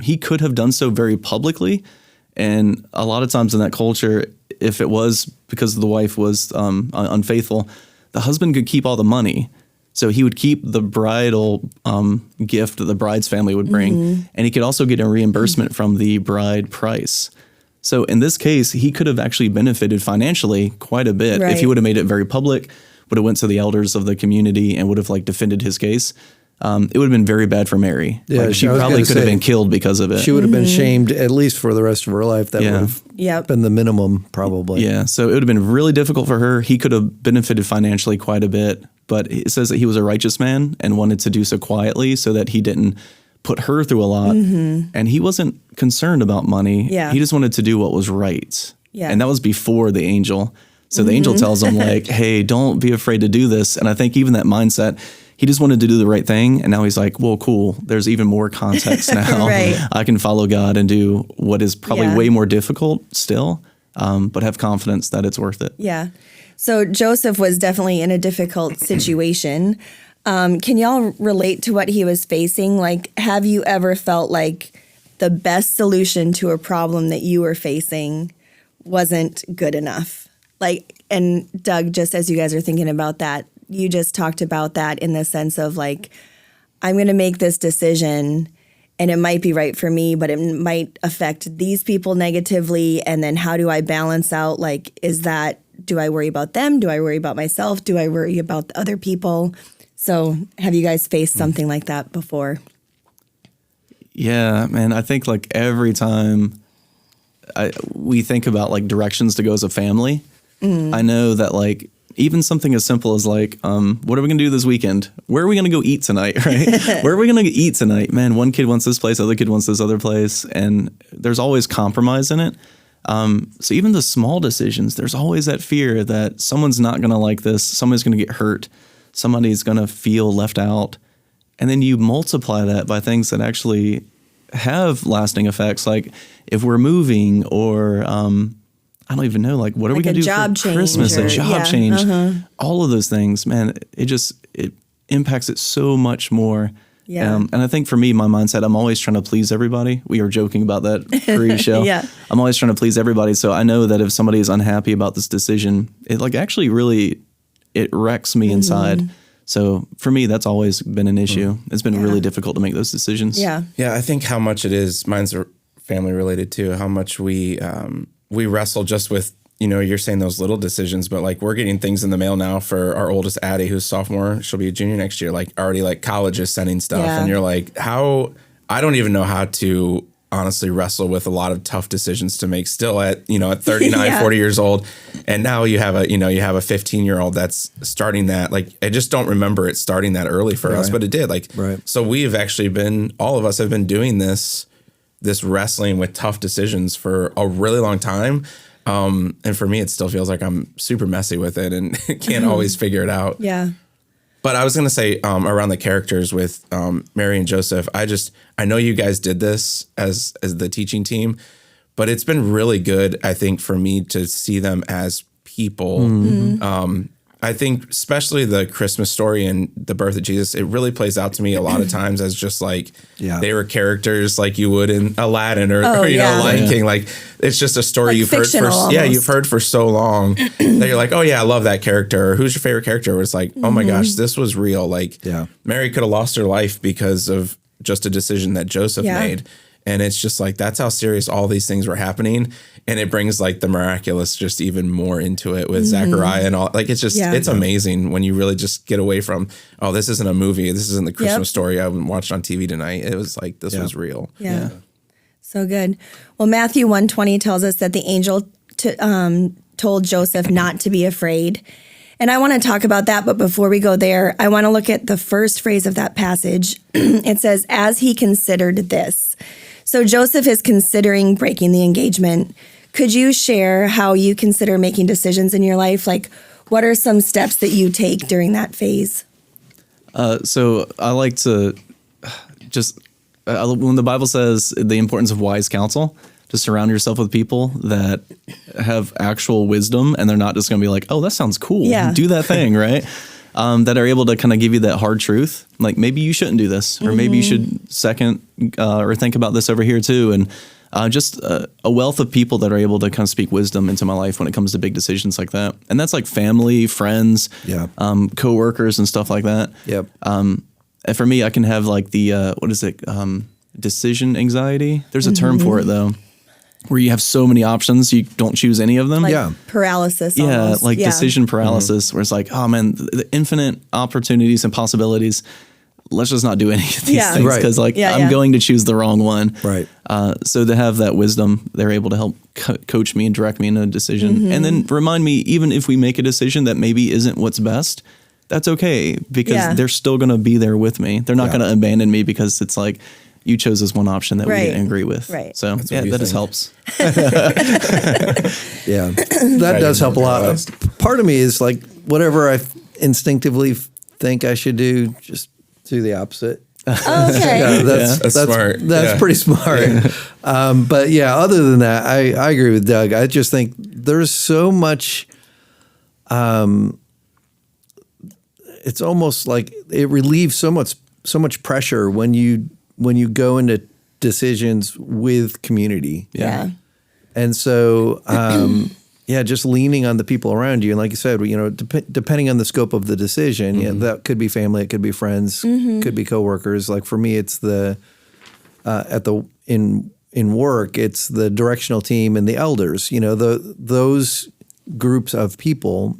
he could have done so very publicly. And a lot of times in that culture, if it was because the wife was unfaithful, the husband could keep all the money. So he would keep the bridal gift that the bride's family would bring. And he could also get a reimbursement from the bride price. So in this case, he could have actually benefited financially quite a bit if he Right. would have made it very public, would have went to the elders of the community and would have like defended his case. It would have been very bad for Mary. Yeah, Like, she I was probably gonna could have say, been killed because of it. She would have been shamed at least for the rest of her life. That Yeah. would have Yep. been the minimum, probably. Yeah, so it would have been really difficult for her. He could have benefited financially quite a bit, but it says that he was a righteous man and wanted to do so quietly so that he didn't put her through a lot. And he wasn't concerned about money. Yeah. He just wanted to do what was right. Yeah. And that was before the angel. So the angel tells him like, hey, don't be afraid to do this. And I think even that mindset, he just wanted to do the right thing. And now he's like, well, cool. There's even more context now. Right. I can follow God and do what is probably Yeah. way more difficult still, but have confidence that it's worth it. Yeah. So Joseph was definitely in a difficult situation. Can y'all relate to what he was facing? Like, have you ever felt like the best solution to a problem that you were facing wasn't good enough? Like, and Doug, just as you guys are thinking about that, you just talked about that in the sense of like, I'm going to make this decision and it might be right for me, but it might affect these people negatively. And then how do I balance out, like, do I worry about them? Do I worry about myself? Do I worry about the other people? So have you guys faced something like that before? Yeah, man. I think like every time we think about like directions to go as a family, I know that like even something as simple as like, what are we going to do this weekend? Where are we going to go eat tonight? Right? Where are we going to eat tonight? Man, one kid wants this place, other kid wants this other place. And there's always compromise in it. So even the small decisions, there's always that fear that someone's not going to like this. Somebody's going to get hurt. Somebody's going to feel left out. And then you multiply that by things that actually have lasting effects. Like if we're moving or, I don't even know, like, what are we Like going to a do job for change Christmas? or- A job yeah, change. All of those things, man, it impacts it so much more. Yeah. And I think for me, my mindset, I'm always trying to please everybody. We were joking about that pre-show. Yeah. I'm always trying to please everybody. So I know that if somebody is unhappy about this decision, it like actually really, it wrecks me inside. So for me, that's always been an issue. It's been really difficult to make those decisions. Yeah. Yeah, I think how much it is, mine's family related too, how much we wrestle just with, you're saying those little decisions, but like we're getting things in the mail now for our oldest Addie, who's sophomore. She'll be a junior next year, like already like college is sending stuff. Yeah. And you're like, I don't even know how to honestly wrestle with a lot of tough decisions to make still at 39, Yeah. 40 years old. And now you have a 15-year-old that's starting that. Like, I just don't remember it starting that early for us, but it did. Like, Right. So we've actually all of us have been doing this wrestling with tough decisions for a really long time. And for me, it still feels like I'm super messy with it and can't always figure it out. Yeah. But I was going to say around the characters with Mary and Joseph, I know you guys did this as the teaching team, but it's been really good, I think, for me to see them as people. I think especially the Christmas story and the birth of Jesus, it really plays out to me a lot of times as just like they were characters like you would in Aladdin or Lion King. Like it's just a story Like you've heard fictional you've heard for so long that you're like, oh yeah, I love that character. Or, who's your favorite character? Where it's like, oh my gosh, this was real. Like Mary could have lost her life because of just a decision that Joseph made. And it's just like, that's how serious all these things were happening. And it brings like the miraculous just even more into it with Zechariah and all. Like, it's just, it's amazing when you really just get away from, oh, this isn't a movie. This isn't the Christmas story I watched on TV tonight. It was like, this was real. Yeah. So good. Well, Matthew 1:20 tells us that the angel told Joseph not to be afraid. And I want to talk about that. But before we go there, I want to look at the first phrase of that passage. It says, as he considered this. So Joseph is considering breaking the engagement. Could you share how you consider making decisions in your life? Like, what are some steps that you take during that phase? So I like to just, when the Bible says the importance of wise counsel, to surround yourself with people that have actual wisdom and they're not just going to be like, oh, that sounds cool. Yeah. Do that thing, right? That are able to kind of give you that hard truth. Like maybe you shouldn't do this, or maybe you should second or think about this over here too. And just a wealth of people that are able to kind of speak wisdom into my life when it comes to big decisions like that. And that's like family, friends, coworkers and stuff like that. Yep. And for me, I can have like the, decision anxiety. There's a term for it though. where you have so many options, you don't choose any of them. Like Yeah. paralysis. Yeah, almost. like decision paralysis, where it's like, oh man, the infinite opportunities and possibilities. Let's just not do any of these Yeah. things Right. because, like, Yeah, I'm yeah. going to choose the wrong one. Right. So to have that wisdom, they're able to help coach me and direct me in a decision, and then remind me, even if we make a decision that maybe isn't what's best, that's okay because Yeah. they're still going to be there with me. They're not Yeah. going to abandon me because it's like you chose this one option that we Right. didn't agree with. Right. So what yeah, you that just think. helps. Yeah, that does help a lot. Part of me is like, whatever I instinctively think I should do, just do the opposite. Okay. Yeah, That's smart. That's Yeah. pretty smart. But yeah, other than that, I agree with Doug. I just think there's so much. It's almost like it relieves so much pressure when you go into decisions with community. Yeah. And so, yeah, just leaning on the people around you, and like you said, depending on the scope of the decision, yeah, that could be family, it could be friends, could be coworkers. Like for me, it's in work, it's the directional team and the elders. Those groups of people.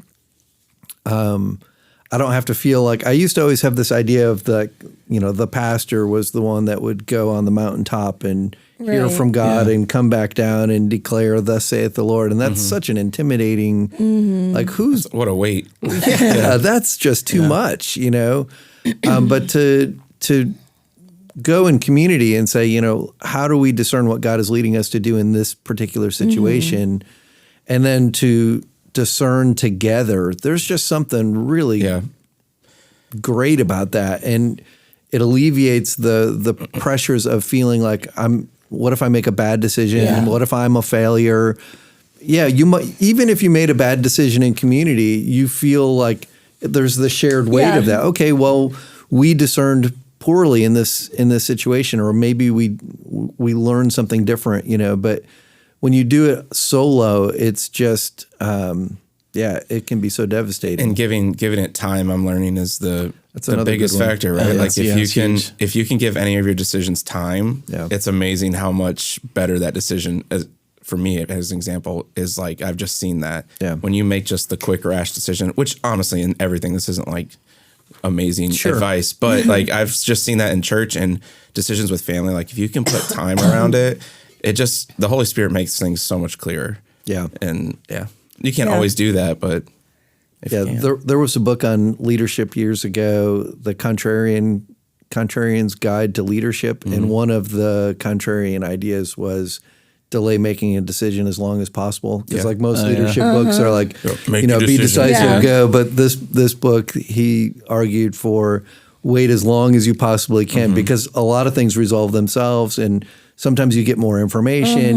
I don't have to feel like I used to always have this idea of the pastor was the one that would go on the mountaintop and hear Right. from God Yeah. and come back down and declare, "Thus saith the Lord." And that's such an intimidating, like who's, What a weight. yeah, that's just too much, But to go in community and say, how do we discern what God is leading us to do in this particular situation? And then to discern together, there's just something really Yeah. great about that, and it alleviates the pressures of feeling like what if I make a bad decision? Yeah. What if I'm a failure? Yeah, you might, even if you made a bad decision in community, you feel like there's the shared weight Yeah. of that. Okay, well, we discerned poorly in this situation, or maybe we learned something different, But when you do it solo, it's just it can be so devastating. And giving it time, I'm learning, is the another biggest good one. factor, right? Yeah, Like it's huge. if you can give any of your decisions time, Yeah. it's amazing how much better that decision is. For me, as an example, is like I've just seen that Yeah. when you make just the quick rash decision, which honestly in everything, this isn't like amazing Sure. advice, but like I've just seen that in church and decisions with family. Like if you can put time around it, the Holy Spirit makes things so much clearer. Yeah. And you can't Yeah. always do that, but Yeah, there was a book on leadership years ago, The Contrarian's Guide to Leadership, and one of the contrarian ideas was delay making a decision as long as possible. Because like most leadership books are like, Make be your decision. decisive, Yeah. go. But this book, he argued for wait as long as you possibly can, because a lot of things resolve themselves, and sometimes you get more information.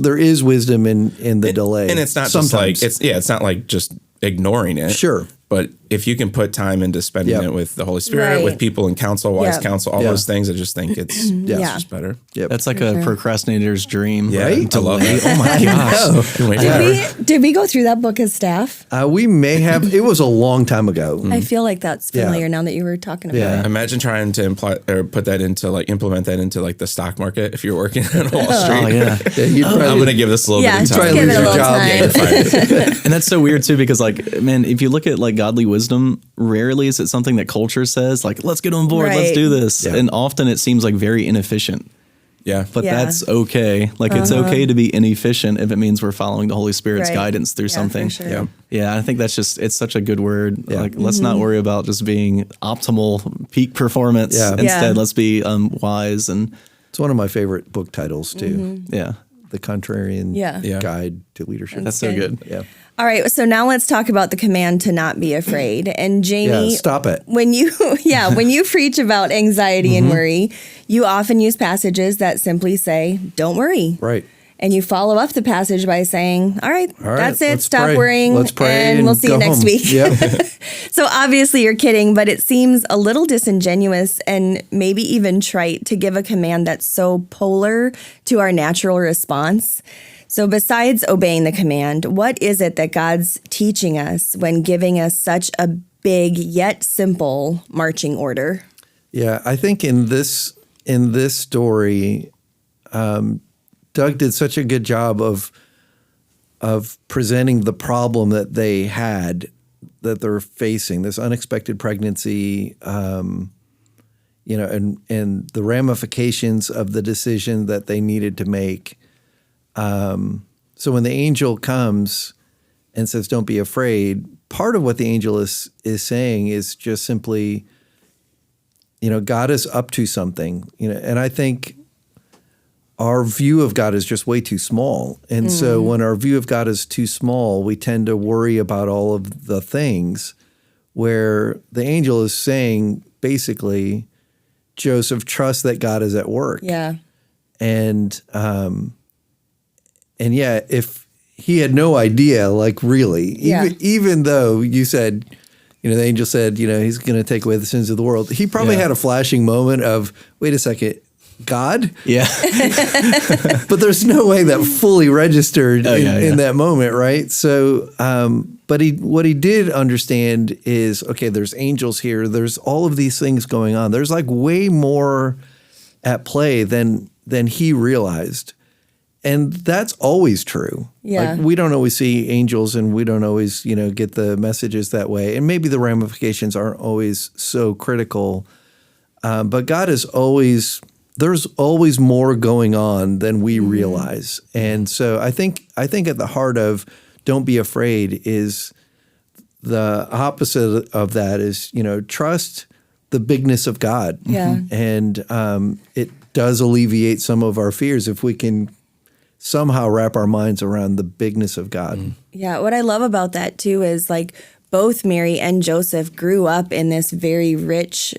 There is wisdom in the delay, and it's not sometimes. just like it's not like just ignoring it. Sure. But if you can put time into spending Yep. it with the Holy Spirit, Right. with people in counsel, wise Yep. counsel, all Yeah. those things, I just think it's Yeah. just better. Yep. That's like a procrastinator's dream. Yeah, Right? I love it. Oh my gosh. Wait, Did we go through that book as staff? We may have. It was a long time ago. I feel like that's Yeah. familiar now that you were talking about Yeah. it. Imagine trying to implement that into like the stock market if you're working on Wall Street. Oh yeah. Yeah, you'd I'm probably- going to give this a little Yeah, bit of just time. Try give and it a lose your little job. Yeah, you're time. fine. And that's so weird too, because like, man, if you look at like godly wisdom, rarely is it something that culture says like, let's get on board, let's Right. do this. Yeah. And often it seems like very inefficient. Yeah. But Yeah. that's okay. Like it's okay to be inefficient if it means we're following the Holy Spirit's Right. guidance through Yeah, for something. sure. Yeah. Yeah, I think it's such a good word. Yeah. Like, let's not worry about just being optimal peak performance. Yeah. Instead, Yeah. let's be wise and It's one of my favorite book titles too. yeah. The Contrarian Yeah. Guide to Leadership. That's so good. Yeah. All right, so now let's talk about the command to not be afraid. And Jamie, Yeah, stop it. when you when you preach about anxiety and worry, you often use passages that simply say, "Don't worry." Right. And you follow up the passage by saying, all right, All right, that's it. let's Stop pray. worrying. Let's pray and we'll see you go next home. week. Yep. So obviously you're kidding, but it seems a little disingenuous and maybe even trite to give a command that's so polar to our natural response. So besides obeying the command, what is it that God's teaching us when giving us such a big yet simple marching order? Doug did such a good job of presenting the problem that they had, that they're facing, this unexpected pregnancy, and the ramifications of the decision that they needed to make. So when the angel comes and says, "Don't be afraid," part of what the angel is saying is just simply, God is up to something, and I think our view of God is just way too small. And so when our view of God is too small, we tend to worry about all of the things, where the angel is saying, basically, Joseph, trust that God is at work. Yeah. And if he had no idea, like really, even though you said, the angel said, he's going to take away the sins of the world, he probably had a flashing moment of, wait a second, God? Yeah. But there's no way that fully registered in that moment, right? So, but what he did understand is, okay, there's angels here. There's all of these things going on. There's like way more at play than he realized. And that's always true. Yeah. Like, we don't always see angels, and we don't always, get the messages that way. And maybe the ramifications aren't always so critical. But God is always, there's always more going on than we realize. And so I think at the heart of "Don't be afraid" is the opposite of that is, trust the bigness of God. Yeah. And it does alleviate some of our fears if we can somehow wrap our minds around the bigness of God. Yeah, what I love about that too is like both Mary and Joseph grew up in this very rich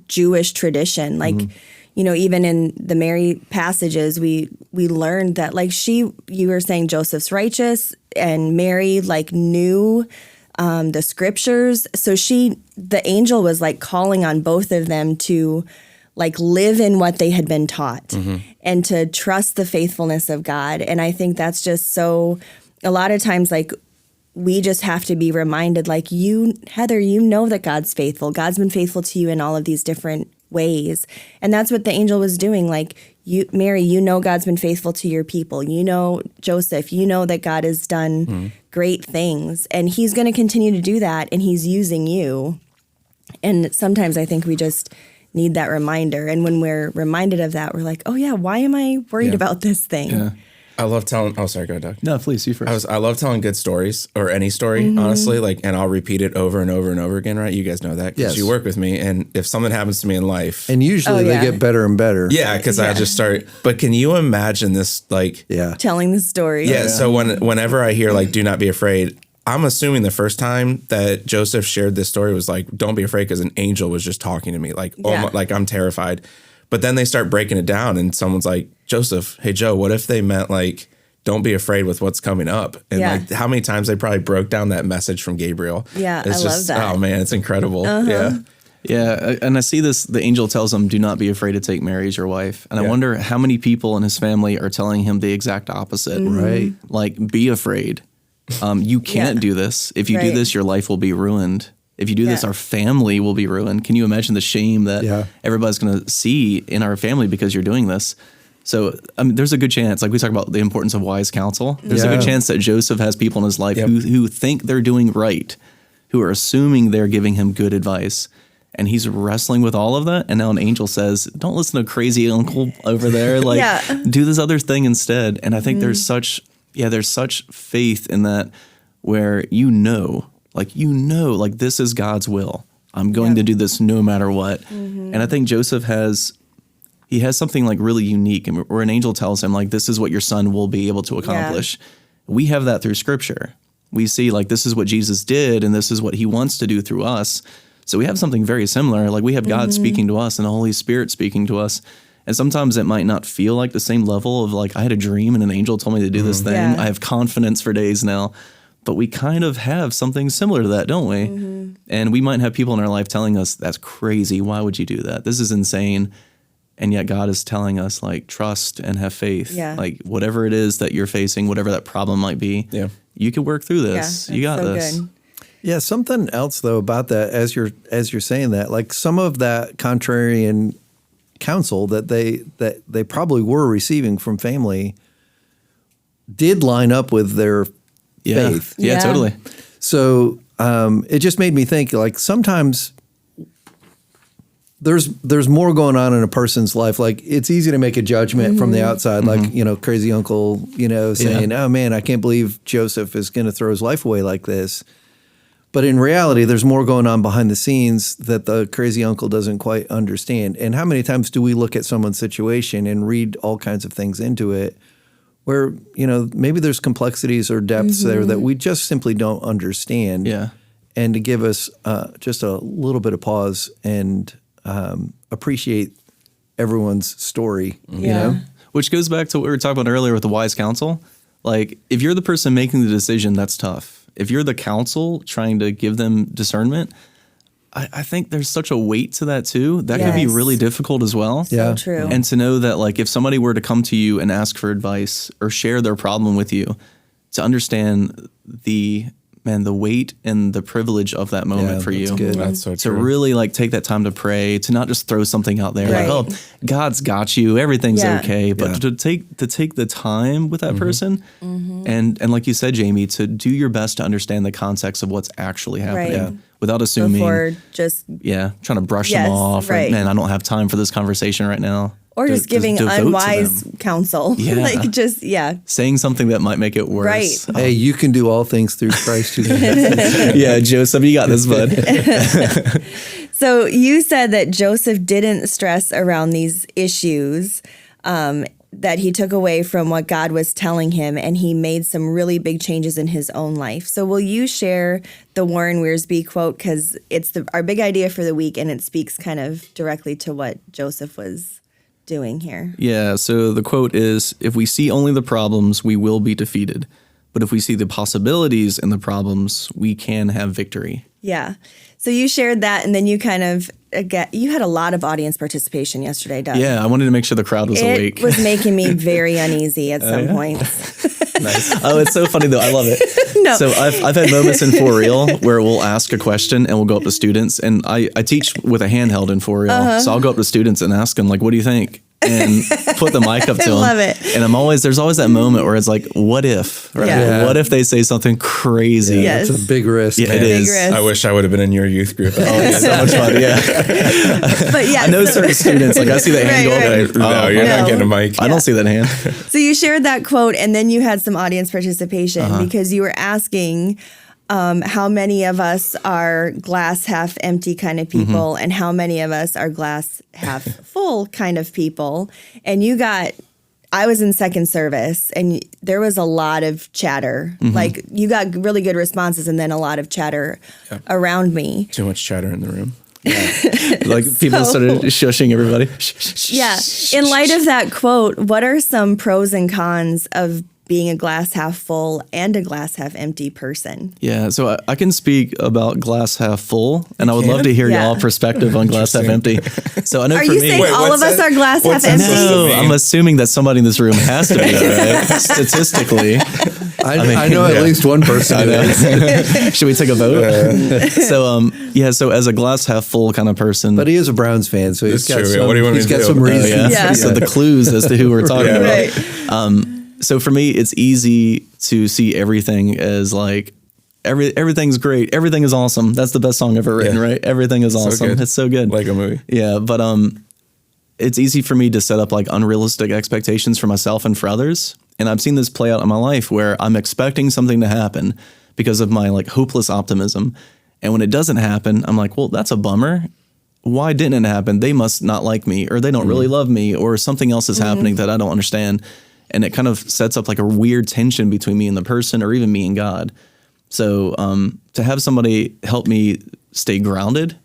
Jewish tradition. Like, even in the Mary passages, we learned that like you were saying Joseph's righteous, and Mary like knew the scriptures. So the angel was like calling on both of them to like live in what they had been taught and to trust the faithfulness of God. And I think that's just so, a lot of times, like, we just have to be reminded, like, Heather, that God's faithful. God's been faithful to you in all of these different ways. And that's what the angel was doing. Like, Mary, God's been faithful to your people. Joseph, that God has done great things. And he's going to continue to do that. And he's using you. And sometimes I think we just need that reminder. And when we're reminded of that, we're like, oh yeah, why am I worried about this thing? Yeah. I love telling, sorry, go ahead, Doug. No, please, you first. I love telling good stories, or any story, honestly, and I'll repeat it over and over and over again, right? You guys know that because you work with me. And if something happens to me in life. And usually they get better and better. Yeah, because I just start. But can you imagine this, telling the story. Yeah, so whenever I hear, do not be afraid, I'm assuming the first time that Joseph shared this story was like, don't be afraid, because an angel was just talking to me, almost, like I'm terrified. But then they start breaking it down, and someone's like, Joseph, hey, Joe, what if they meant don't be afraid with what's coming up? And how many times they probably broke down that message from Gabriel. Yeah, I love that. Oh man, it's incredible. Yeah. Yeah, and I see this, the angel tells him, do not be afraid to take Mary as your wife. And I wonder how many people in his family are telling him the exact opposite. Right. Like, be afraid. You can't do this. If you do this, your life will be ruined. If you do this, our family will be ruined. Can you imagine the shame that everybody's going to see in our family because you're doing this? So there's a good chance, like we talk about the importance of wise counsel, there's a good chance that Joseph has people in his life who think they're doing right, who are assuming they're giving him good advice. And he's wrestling with all of that. And now an angel says, don't listen to crazy uncle over there. Do this other thing instead. And I think there's such faith in that, where this is God's will. I'm going to do this no matter what. And I think Joseph has something really unique, and where an angel tells him this is what your son will be able to accomplish. We have that through scripture. We see this is what Jesus did, and this is what he wants to do through us. So we have something very similar. We have God speaking to us and the Holy Spirit speaking to us. And sometimes it might not feel like the same level of I had a dream and an angel told me to do this thing. Yeah. I have confidence for days now. But we kind of have something similar to that, don't we? And we might have people in our life telling us, that's crazy. Why would you do that? This is insane. And yet God is telling us, trust and have faith. Yeah. Whatever it is that you're facing, whatever that problem might be, you can work through this. Yeah, you got so this. good. Yeah, something else though about that, as you're saying that, some of that contrarian counsel that they probably were receiving from family did line up with their Yeah. faith. Yeah, Yeah. totally. So it just made me think, like, sometimes there's more going on in a person's life. Like, it's easy to make a judgment from the outside, like, crazy uncle, saying, oh man, I can't believe Joseph is going to throw his life away like this. But in reality, there's more going on behind the scenes that the crazy uncle doesn't quite understand. And how many times do we look at someone's situation and read all kinds of things into it where, maybe there's complexities or depths there that we just simply don't understand. Yeah. And to give us just a little bit of pause and appreciate everyone's story, Yeah. Which goes back to what we were talking about earlier with the wise counsel. Like, if you're the person making the decision, that's tough. If you're the counsel trying to give them discernment, I think there's such a weight to that too. That could be Yes. really difficult as well. Yeah. So true. And to know that, like, if somebody were to come to you and ask for advice or share their problem with you, to understand the weight and the privilege of that moment Yeah, for that's you. good. That's so To true. really like take that time to pray, to not just throw something out there Right. like, oh, God's got you, everything's Yeah. okay, but Yeah. to take the time with that person, and like you said, Jamie, to do your best to understand the context of what's actually happening Right. Yeah. without assuming, Before just trying to brush Yes, them off, or right. man, I don't have time for this conversation right now. or just giving devote to unwise them. counsel. Yeah. Like just Saying something that might make it worse. Right. Hey, you can do all things through Christ who strengthens you. Yeah, Joseph, you got this, bud. So you said that Joseph didn't stress around these issues, that he took away from what God was telling him, and he made some really big changes in his own life. So will you share the Warren Wiersbe quote? Because it's our big idea for the week, and it speaks kind of directly to what Joseph was doing here. Yeah, so the quote is, if we see only the problems, we will be defeated. But if we see the possibilities in the problems, we can have victory. Yeah. So you shared that, and then you kind of you had a lot of audience participation yesterday, Doug. Yeah, I wanted to make sure the crowd was It awake. was making me very uneasy at some points. Oh, it's so funny though. I love it. No. So I've had moments in For Real where we'll ask a question and we'll go up to students, and I teach with a handheld in For Real. Uh-huh. So I'll go up to students and ask them, like, what do you think? And put the mic up to them. love it. And there's always that moment where it's like, what if? Right? Yeah. What if they say something crazy? Yes. It's a big risk. Yeah, man. it is. risk. I wish I would have been in your youth group. It's so much fun. Yeah. But yeah, I know certain students, like I see that hand Right, go up. right. No, you're No. not getting a mic. I don't see that hand. So you shared that quote, and then you had some audience participation Uh-huh. because you were asking how many of us are glass half empty kind of people, and how many of us are glass half full kind of people. And I was in second service, and there was a lot of chatter. Like, you got really good responses, and then a lot of chatter around me. Too much chatter in the room. Like people started shushing everybody. Yeah. In light of that quote, what are some pros and cons of being a glass half full and a glass half empty person? Yeah, so I can speak about glass half full, and I would love to hear Yeah. y'all perspective on glass half empty. So I know Are for you me, saying Wait, all of what's us that- are glass half what's that empty? supposed to no, mean? I'm assuming that somebody in this room has to be that, right? Statistically. I know at least one person. I who know. is. Should we take a vote? So as a glass half full kind of person, But he is a Browns fan, so he's That's got true. some, What do you want me he's to got do? some Oh, reasons. Yeah. So the clues as to who we're talking about. Right. So for me, it's easy to see everything as like everything's great, everything is awesome. That's the best song ever written, Yeah. right? Everything is awesome. good. It's so good, Like a movie. Yeah, but it's easy for me to set up like unrealistic expectations for myself and for others, and I've seen this play out in my life where I'm expecting something to happen because of my like hopeless optimism, and when it doesn't happen, I'm like, well, that's a bummer. Why didn't it happen? They must not like me, or they don't really love me, or something else is happening that I don't understand. And it kind of sets up like a weird tension between me and the person, or even me and God. So to have somebody help me stay grounded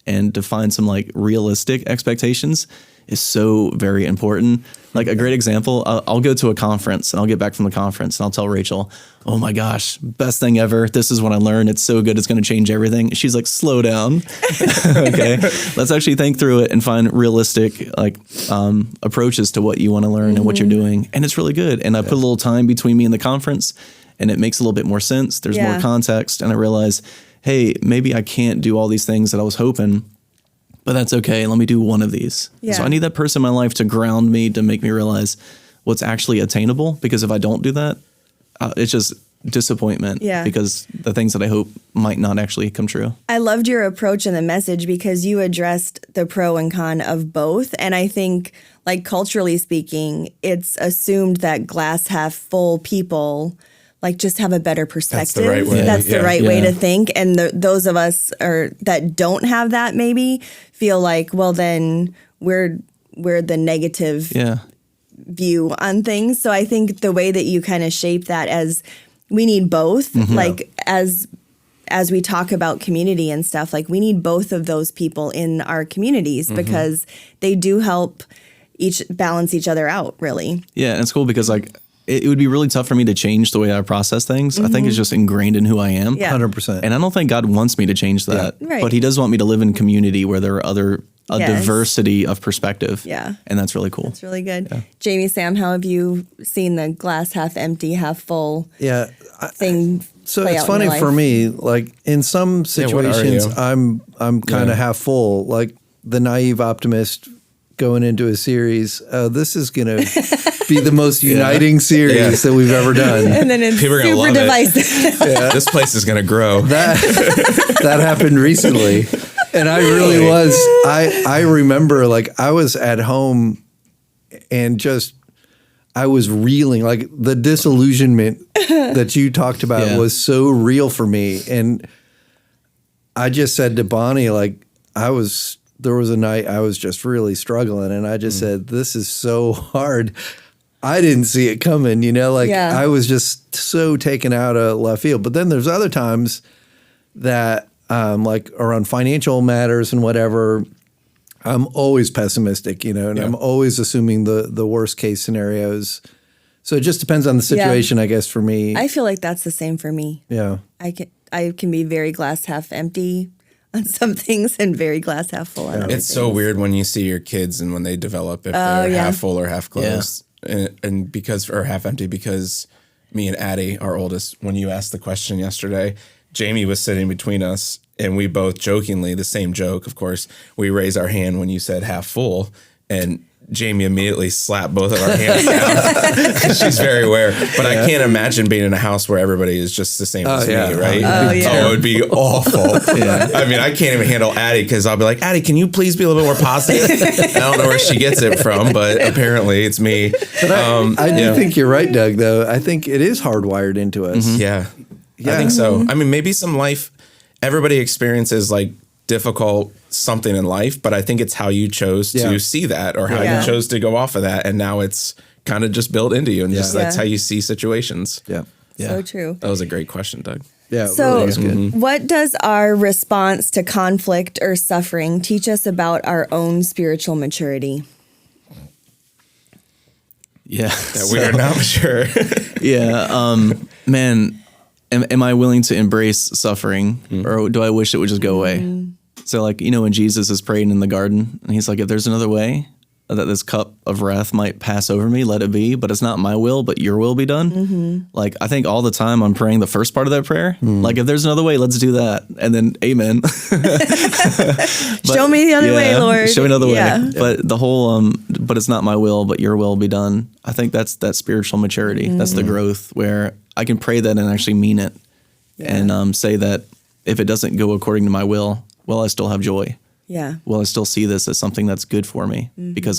and define some like realistic expectations is so very important. Like a great example, I'll go to a conference and I'll get back from the conference and I'll tell Rachel, oh my gosh, best thing ever. This is what I learned. It's so good. It's going to change everything. She's like, slow down. Okay. Let's actually think through it and find realistic like approaches to what you want to learn and what you're doing. And it's really good. And I put a little time between me and the conference, and it makes a little bit more sense. There's more Yeah. context. And I realize, hey, maybe I can't do all these things that I was hoping, but that's okay. Let me do one of these. Yeah. So I need that person in my life to ground me, to make me realize what's actually attainable. Because if I don't do that, it's just disappointment. Yeah. Because the things that I hope might not actually come true. I loved your approach in the message because you addressed the pro and con of both. And I think, like, culturally speaking, it's assumed that glass half full people like just have a better perspective. right way. That's the Yeah. right way Yeah. to think. And those of us that don't have that maybe feel like, well, then we're the negative Yeah. view on things. So I think the way that you kind of shape that as we need both, like as we talk about community and stuff, like we need both of those people in our communities because they do help balance each other out, really. Yeah, and it's cool because like it would be really tough for me to change the way I process things. I think it's just ingrained in who I am. Yeah. 100%. And I don't think God wants me to change that. Right. But he does want me to live in community where there are a Yes. diversity of perspective. Yeah. And that's really cool. It's really good. Jamie, Sam, how have you seen the glass half empty, half full Yeah. thing So play it's out in funny your life? for me, like in some what are situations, you? I'm kind of half full, like the naive optimist going into a series. This is going to be the most uniting series Yeah. that we've ever done. And then it's People are gonna super love it. divisive. This place is going to grow. That happened recently, and I really was. I remember, like, I was at home and just I was reeling. Like the disillusionment that you talked about Yeah. was so real for me, and I just said to Bonnie, like, there was a night I was just really struggling, and I just said, "This is so hard." I didn't see it coming, like Yeah. I was just so taken out of left field. But then there's other times that, like around financial matters and whatever, I'm always pessimistic, and I'm always assuming the worst case scenarios. So it just depends on the situation, I guess, for me. I feel like that's the same for me. Yeah. I can be very glass half empty on some things and very glass half full on other It's so things. weird when you see your kids and when they develop if they're yeah. half full or half closed, and because or half empty. Because me and Addie, our oldest, when you asked the question yesterday, Jamie was sitting between us, and we both jokingly, the same joke, of course, we raised our hand when you said half full, and Jamie immediately slapped both of our hands down. She's very aware, but I can't imagine being in a house where everybody is just the same as yeah. me, right? Oh, yeah. It would be awful. I mean, I can't even handle Addie because I'll be like, Addie, can you please be a little bit more positive? I don't know where she gets it from, but apparently it's me. But I do yeah. think you're right, Doug, though. I think it is hardwired into us. Yeah, I think so. I mean, maybe some life, everybody experiences like difficult something in life, but I think it's how you chose to see that or how Yeah. you chose to go off of that. And now it's kind of just built into you and just that's Yeah. how you see situations. Yeah. So true. That was a great question, Doug. Yeah. It So, really is good. what does our response to conflict or suffering teach us about our own spiritual maturity? Yeah. That we are not sure. Yeah. Man, am I willing to embrace suffering or do I wish it would just go away? So like, when Jesus is praying in the garden and he's like, if there's another way that this cup of wrath might pass over me, let it be, but it's not my will, but your will be done. Like, I think all the time I'm praying the first part of that prayer. Like, if there's another way, let's do that. And then amen. Show me the other way, Lord. Show me another Yeah. way. But the whole, but it's not my will, but your will be done. I think that's that spiritual maturity. That's the growth where I can pray that and actually mean it and say that if it doesn't go according to my will, well, I still have joy. Yeah. Well, I still see this as something that's good for me because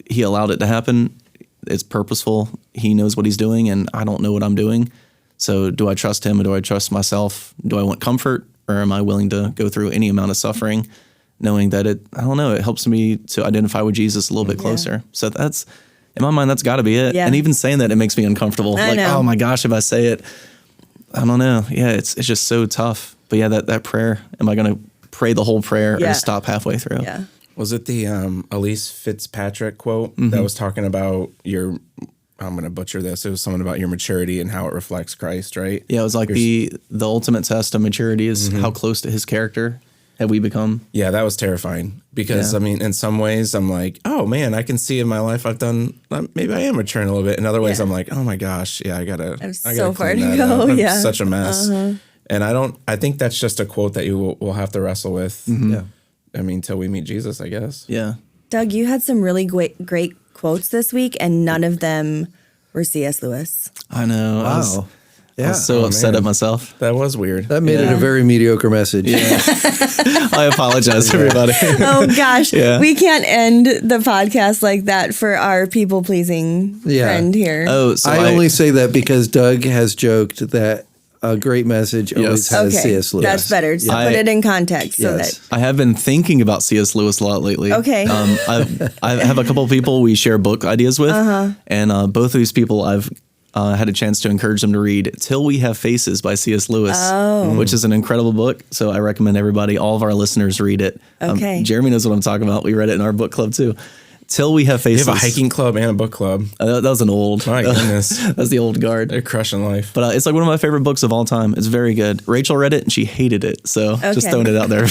he allowed it to happen. It's purposeful. He knows what he's doing and I don't know what I'm doing. So do I trust him or do I trust myself? Do I want comfort or am I willing to go through any amount of suffering knowing that it helps me to identify with Jesus a little bit closer. So that's, in my mind, that's gotta be it. Yeah. And even saying that, it makes me uncomfortable. I Like, know. oh my gosh, if I say it, I don't know. Yeah, it's just so tough. But yeah, that prayer, am I going to pray the whole prayer or Yeah. just stop halfway through? Yeah. Was it the Elise Fitzpatrick quote that was talking about I'm going to butcher this. It was something about your maturity and how it reflects Christ, right? Yeah, it was like the ultimate test of maturity is how close to his character have we become. Yeah, that was terrifying because I mean, in some ways I'm like, oh man, I can see in my life I've done, maybe I am maturing a little bit. In other ways I'm like, oh my gosh, yeah, I gotta so far clean to that go, up. I'm yeah. such a mess. And I think that's just a quote that you will have to wrestle with. Yeah. I mean, till we meet Jesus, I guess. Yeah. Doug, you had some really great quotes this week, and none of them were C.S. Lewis. I know. Wow. I was so upset man. at myself. That was weird. That made it a very mediocre message. I apologize, everybody. Oh gosh, Yeah. we can't end the podcast like that for our people pleasing Yeah. friend here. Oh, so I only say that because Doug has joked that a great message always has okay, C.S. Lewis. that's better. So I- put it in context so Yes. that I have been thinking about C.S. Lewis a lot lately. Okay. I have a couple of people we share book ideas with, and both of these people I've had a chance to encourage them to read "Till We Have Faces" by C.S. Lewis, which is an incredible book. So I recommend everybody, all of our listeners, read it. Okay. Jeremy knows what I'm talking about. We read it in our book club too. "Till We Have You Faces." have a hiking club and a book club. That was an old. My goodness. That's the old guard. They're crushing life. But it's like one of my favorite books of all time. It's very good. Rachel read it and she hated it. So just Okay. throwing it out there.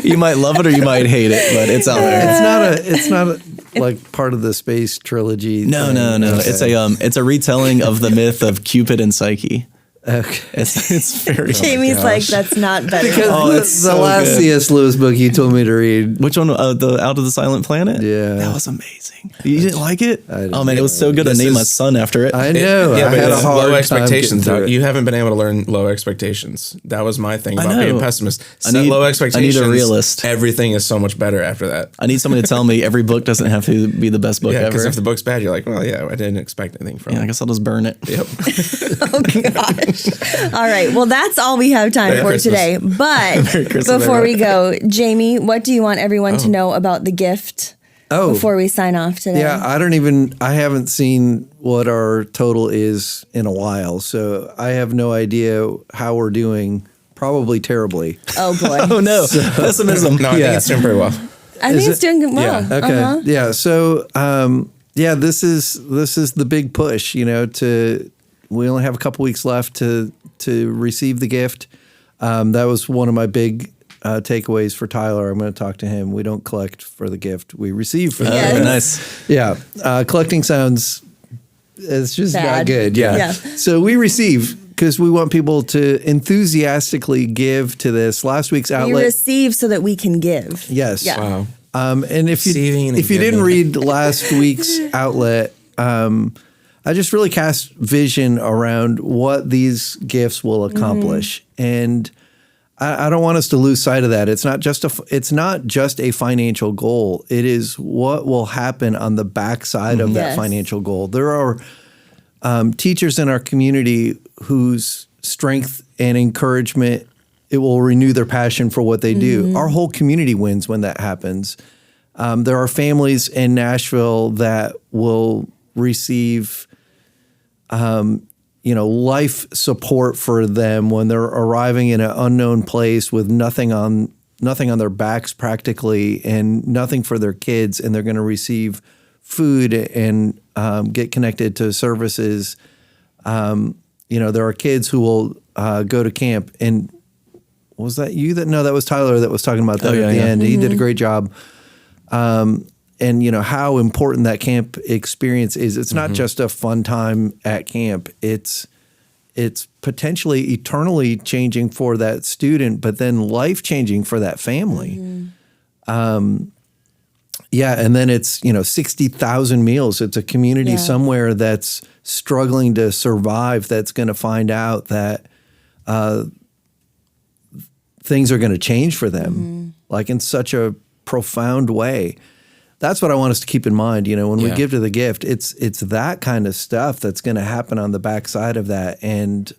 You might love it or you might hate it, but it's out there. It's not like part of the space trilogy. No. thing. Okay. It's a retelling of the myth of Cupid and Psyche. Okay. It's very. Jamie's like, that's not better. Because Oh, the, it's the so last good. C.S. Lewis book you told me to read. Which one? The Out of the Silent Planet. Yeah. that was amazing. You didn't like it? didn't Oh man, it was so good. I This named my is- son after it. I know. Yeah, I but had a it's hard low time expectations. getting through Doug. it. You haven't been able to learn low expectations. That was my thing I about being know. a pessimist. I Set need- low I need a expectations. realist. Everything is so much better after that. I need somebody to tell me every book doesn't have to be the best book Yeah, because ever. if the book's bad, you're like, well, yeah, I didn't expect anything from Yeah, I it. guess I'll just burn it. Yep. Oh gosh. All right. Well, that's all we have time Merry for Christmas. today. But Christmas, before we go, Jamie, what do you want everyone to know about the gift before we sign off today? Yeah, I haven't seen what our total is in a while, so I have no idea how we're doing. Probably terribly. Oh boy. Oh no, pessimism. No, I Yeah. think it's doing pretty well. I think it's doing well. Yeah. Okay. Uh-huh. Yeah. So, this is the big push. We only have a couple weeks left to receive the gift. That was one of my big takeaways for Tyler. I'm going to talk to him. We don't collect for the gift; we receive for the Yes. gift. Nice. Yeah. Collecting sounds it's just not Bad. good. Yeah. Yeah. So we receive because we want people to enthusiastically give to this. Last week's We outlet. receive so that we can give. Yes. Yeah. Wow. And if Receiving and you didn't giving. read last week's outlet, I just really cast vision around what these gifts will accomplish, and I don't want us to lose sight of that. It's not just a financial goal. It is what will happen on the backside of that Yes. financial goal. There are teachers in our community whose strength and encouragement, it will renew their passion for what they do. Our whole community wins when that happens. There are families in Nashville that will receive, life support for them when they're arriving in an unknown place with nothing on their backs practically, and nothing for their kids, and they're going to receive food and get connected to services. There are kids who will go to camp. And was that you that was Tyler that was talking about that at the end. He did a great job. And how important that camp experience is. It's not just a fun time at camp. It's potentially eternally changing for that student, but then life changing for that family. And then it's 60,000 meals. It's a community somewhere that's struggling to survive. That's going to find out that things are going to change for them, like in such a profound way. That's what I want us to keep in mind. When we give to the gift, it's that kind of stuff that's going to happen on the backside of that. And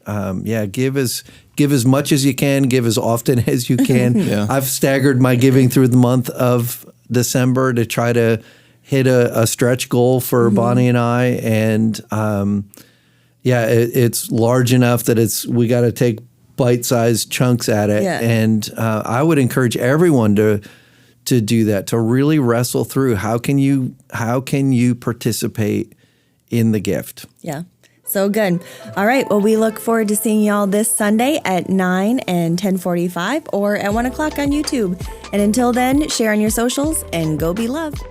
give as much as you can, give as often as you can. Yeah. I've staggered my giving through the month of December to try to hit a stretch goal for Bonnie and I. And it's large enough that we got to take bite-sized chunks at it. Yeah. And I would encourage everyone to do that, to really wrestle through how can you participate in the gift. Yeah. So good. All right. Well, we look forward to seeing y'all this Sunday at 9 and 10:45 or at 1 o'clock on YouTube. And until then, share on your socials and go be loved.